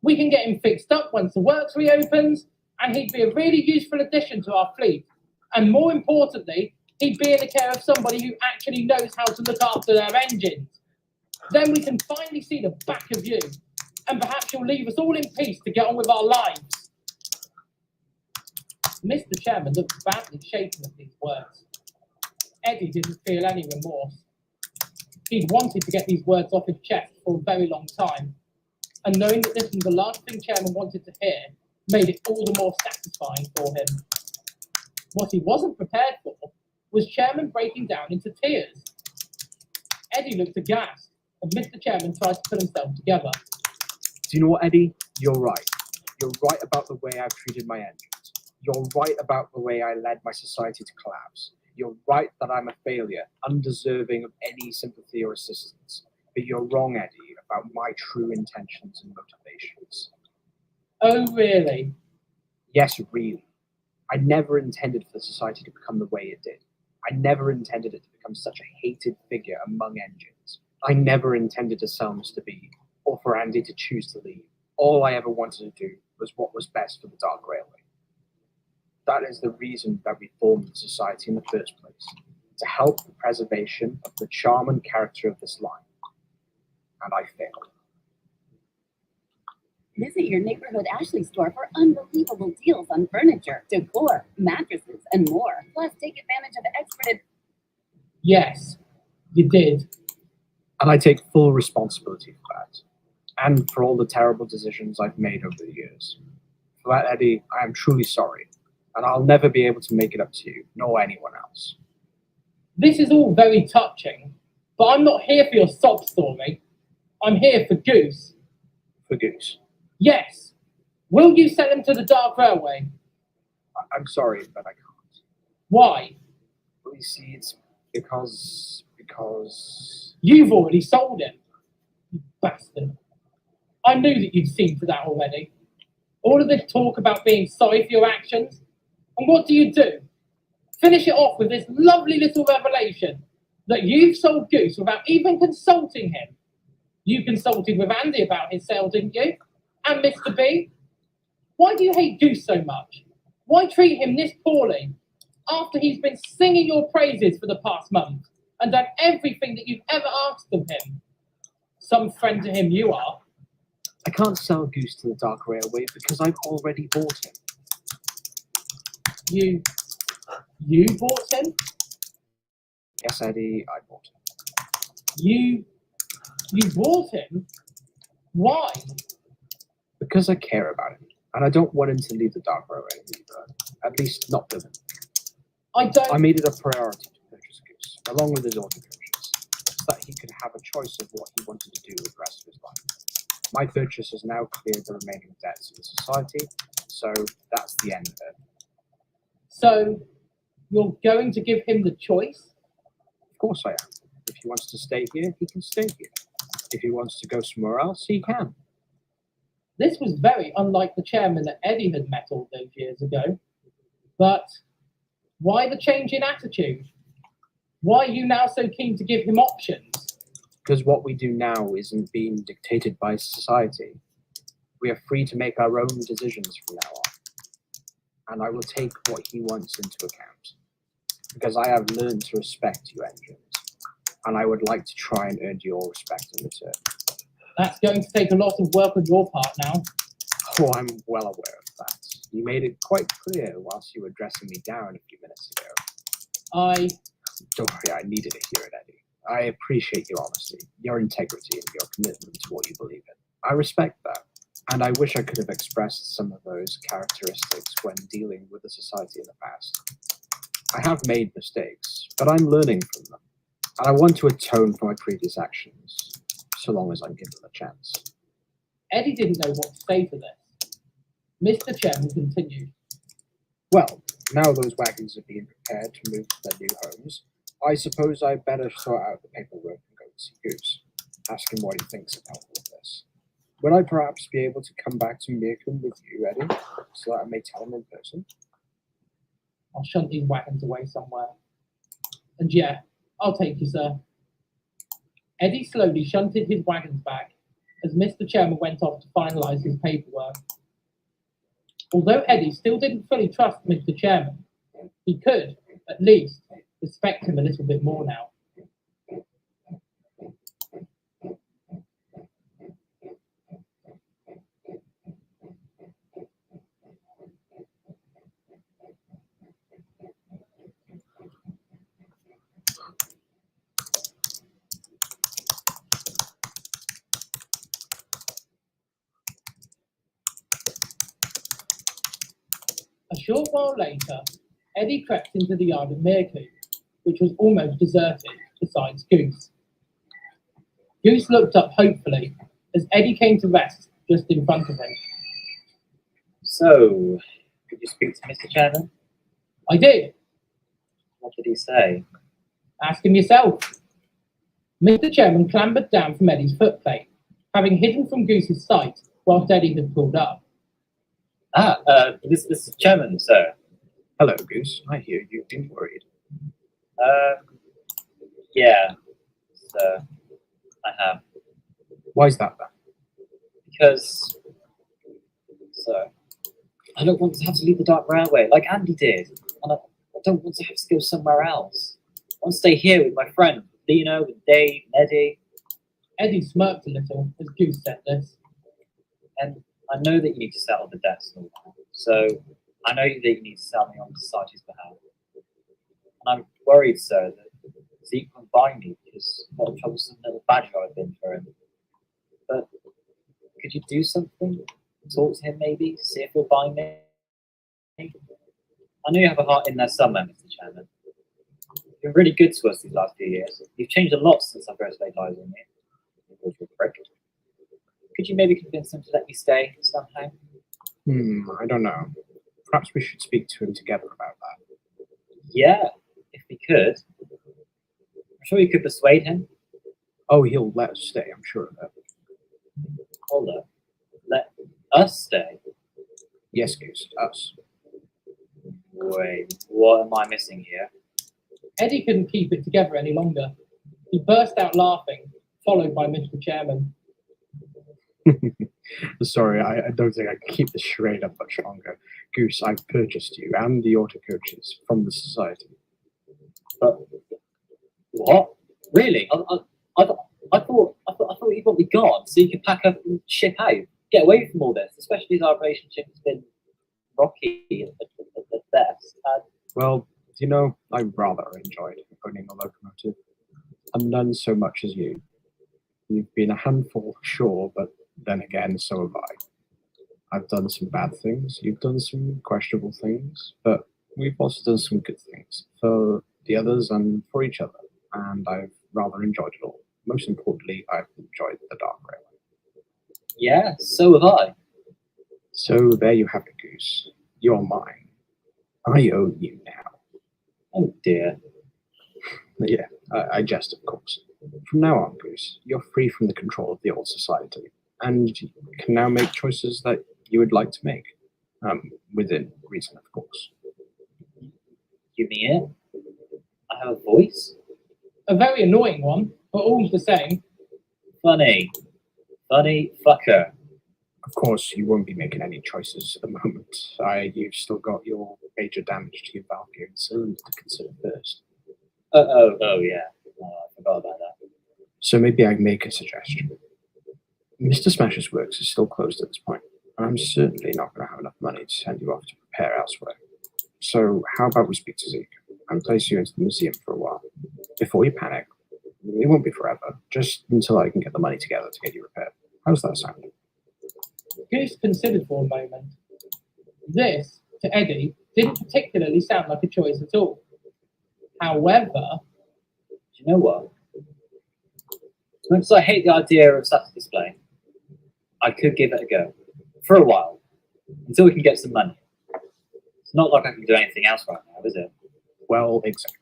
We can get him fixed up once the works reopens, and he'd be a really useful addition to our fleet. And more importantly, he'd be in the care of somebody who actually knows how to look after their engines. Then we can finally see the back of you, and perhaps you'll leave us all in peace to get on with our lives. Mr. Chairman looked badly shaken at these words. Eddie didn't feel any remorse. He'd wanted to get these words off his chest for a very long time, and knowing that this was the last thing Chairman wanted to hear made it all the more satisfying for him. What he wasn't prepared for was Chairman breaking down into tears. Eddie looked aghast, and Mr. Chairman tried to pull himself together. Do you know what, Eddie? You're right. You're right about the way I've treated my engines. You're right about the way I led my society to collapse. You're right that I'm a failure, undeserving of any sympathy or assistance. But you're wrong, Eddie, about my true intentions and motivations. Oh, really? Yes, really. I never intended for society to become the way it did. I never intended it to become such a hated figure among engines. I never intended to sell Mr. B, or for Andy to choose to leave. All I ever wanted to do was what was best for the Dark Railway. That is the reason that we formed the society in the first place, to help the preservation of the charm and character of this line. And I failed. Visit your neighborhood Ashley store for unbelievable deals on furniture, decor, mattresses, and more. Plus, take advantage of expert. Yes, you did. And I take full responsibility for that, and for all the terrible decisions I've made over the years. For that, Eddie, I am truly sorry, and I'll never be able to make it up to you, nor anyone else. This is all very touching, but I'm not here for your sob story. I'm here for Goose. For Goose? Yes. Will you sell him to the Dark Railway? I'm sorry, but I can't. Why? Well, you see, it's because... You've already sold him, you bastard. I knew that you'd seen to that already. All of this talk about being sorry for your actions, and what do? Finish it off with this lovely little revelation that you've sold Goose without even consulting him. You consulted with Andy about his sale, didn't you? And Mr. B? Why do you hate Goose so much? Why treat him this poorly after he's been singing your praises for the past month and done everything that you've ever asked of him? Some friend to him you are. I can't sell Goose to the Dark Railway because I've already bought him. You bought him? Yes, Eddie, I bought him. You bought him? Why? Because I care about him, and I don't want him to leave the Dark Railway either. At least not with him. I made it a priority to purchase Goose, along with his auto purchase, so that he could have a choice of what he wanted to do with the rest of his life. My purchase has now cleared the remaining debts of the society, so that's the end of it. So, you're going to give him the choice? Of course I am. If he wants to stay here, he can stay here. If he wants to go somewhere else, he can. This was very unlike the chairman that Eddie had met all those years ago. But why the change in attitude? Why are you now so keen to give him options? Because what we do now isn't being dictated by society. We are free to make our own decisions from now on. And I will take what he wants into account. Because I have learned to respect you, Engines. And I would like to try and earn your respect in return. That's going to take a lot of work on your part now. Oh, I'm well aware of that. You made it quite clear whilst you were dressing me down a few minutes ago. Don't worry, I needed to hear it, Eddie. I appreciate your honesty, your integrity, and your commitment to what you believe in. I respect that. And I wish I could have expressed some of those characteristics when dealing with the society in the past. I have made mistakes, but I'm learning from them. And I want to atone for my previous actions, so long as I'm given a chance. Eddie didn't know what to say to this. Mr. Chairman continued. Well, now those wagons are being prepared to move to their new homes, I suppose I'd better sort out the paperwork and go to see Goose. Ask him what he thinks about all of this. Would I perhaps be able to come back to Mirkin with you, Eddie, so that I may tell him in person? I'll shunt these wagons away somewhere. And yeah, I'll take you, sir. Eddie slowly shunted his wagons back as Mr. Chairman went off to finalise his paperwork. Although Eddie still didn't fully trust Mr. Chairman, he could, at least, respect him a little bit more now. A short while later, Eddie crept into the yard of Mirku, which was almost deserted, besides Goose. Goose looked up hopefully as Eddie came to rest just in front of him. So, could you speak to Mr. Chairman? I did. What did he say? Ask him yourself. Mr. Chairman clambered down from Eddie's footplate, having hidden from Goose's sight whilst Eddie had pulled up. This is Chairman, sir. Hello, Goose. I hear you've been worried. Yeah, sir. I have. Why is that, then? Because, sir, I don't want to have to leave the Dark Railway like Andy did. And I don't want to have to go somewhere else. I want to stay here with my friends, with Dino, with Dave, and Eddie. Eddie smirked a little as Goose said this. And I know that you need to settle the debts and all that. So I know that you need to sell me on society's behalf. And I'm worried, sir, that Zeke won't buy me because what a troublesome little badger I've been for him. But could you do something? Talk to him maybe? See if he'll buy me? I know you have a heart in there somewhere, Mr. Chairman. You've been really good to us these last few years. You've changed a lot since I first laid eyes on you. You're a prick. Could you maybe convince him to let me stay somehow? I don't know. Perhaps we should speak to him together about that. Yeah, if we could. I'm sure you could persuade him. Oh, he'll let us stay, I'm sure of that. Hold up. Let us stay? Yes, Goose, us. Wait, what am I missing here? Eddie couldn't keep it together any longer. He burst out laughing, followed by Mr. Chairman. Sorry, I don't think I can keep this charade up much longer. Goose, I've purchased you and the auto coaches from the society. But what? Really? I thought you want me gone so you could pack up and ship out, get away from all this, especially as our relationship has been rocky at best. Well, you know, I rather enjoyed owning a locomotive, and none so much as you. You've been a handful, sure, but then again, so have I. I've done some bad things, you've done some questionable things, but we've also done some good things for the others and for each other, and I've rather enjoyed it all. Most importantly, I've enjoyed the Dark Railway. Yeah, so have I. So there you have it, Goose. You're mine. I own you now. Oh dear. Yeah, I jest, of course. From now on, Goose, you're free from the control of the old society, and you can now make choices that you would like to make, within reason, of course. You mean it? I have a voice? A very annoying one, but all the same. Funny. Funny fucker. Of course, you won't be making any choices at the moment. You've still got your major damage to your Valkyrie cylinder to consider first. Oh, yeah. Oh, I forgot about that. So maybe I make a suggestion. Mr. Smash's works is still closed at this point, and I'm certainly not going to have enough money to send you off to prepare elsewhere. So how about we speak to Zeke and place you into the museum for a while? Before you panic, it won't be forever, just until I can get the money together to get you repaired. How's that sound? Goose considered for a moment. This, to Eddie, didn't particularly sound like a choice at all. However, do you know what? As much as I hate the idea of status display, I could give it a go. For a while. Until we can get some money. It's not like I can do anything else right now, is it? Well, exactly.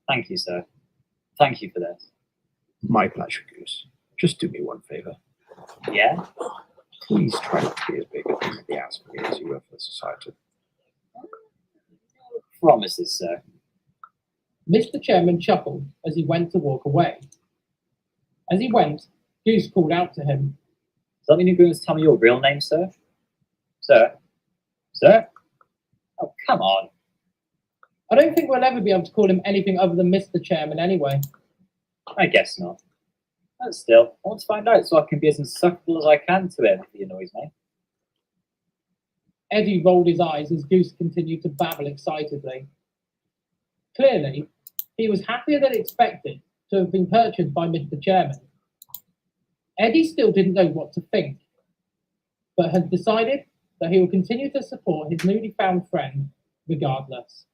Thank you, sir. Thank you for this. My pleasure, Goose. Just do me one favor. Yeah? Please try not to be as big a thing at the ass for me as you were for the society. Promises, sir. Mr. Chairman chuckled as he went to walk away. As he went, Goose called out to him. Does that mean you're going to tell me your real name, sir? Sir? Sir? Oh, come on. I don't think we'll ever be able to call him anything other than Mr. Chairman anyway. I guess not. But still, I want to find out so I can be as insufferable as I can to him if he annoys me. Eddie rolled his eyes as Goose continued to babble excitedly. Clearly, he was happier than expected to have been purchased by Mr. Chairman. Eddie still didn't know what to think, but had decided that he will continue to support his newly found friend regardless.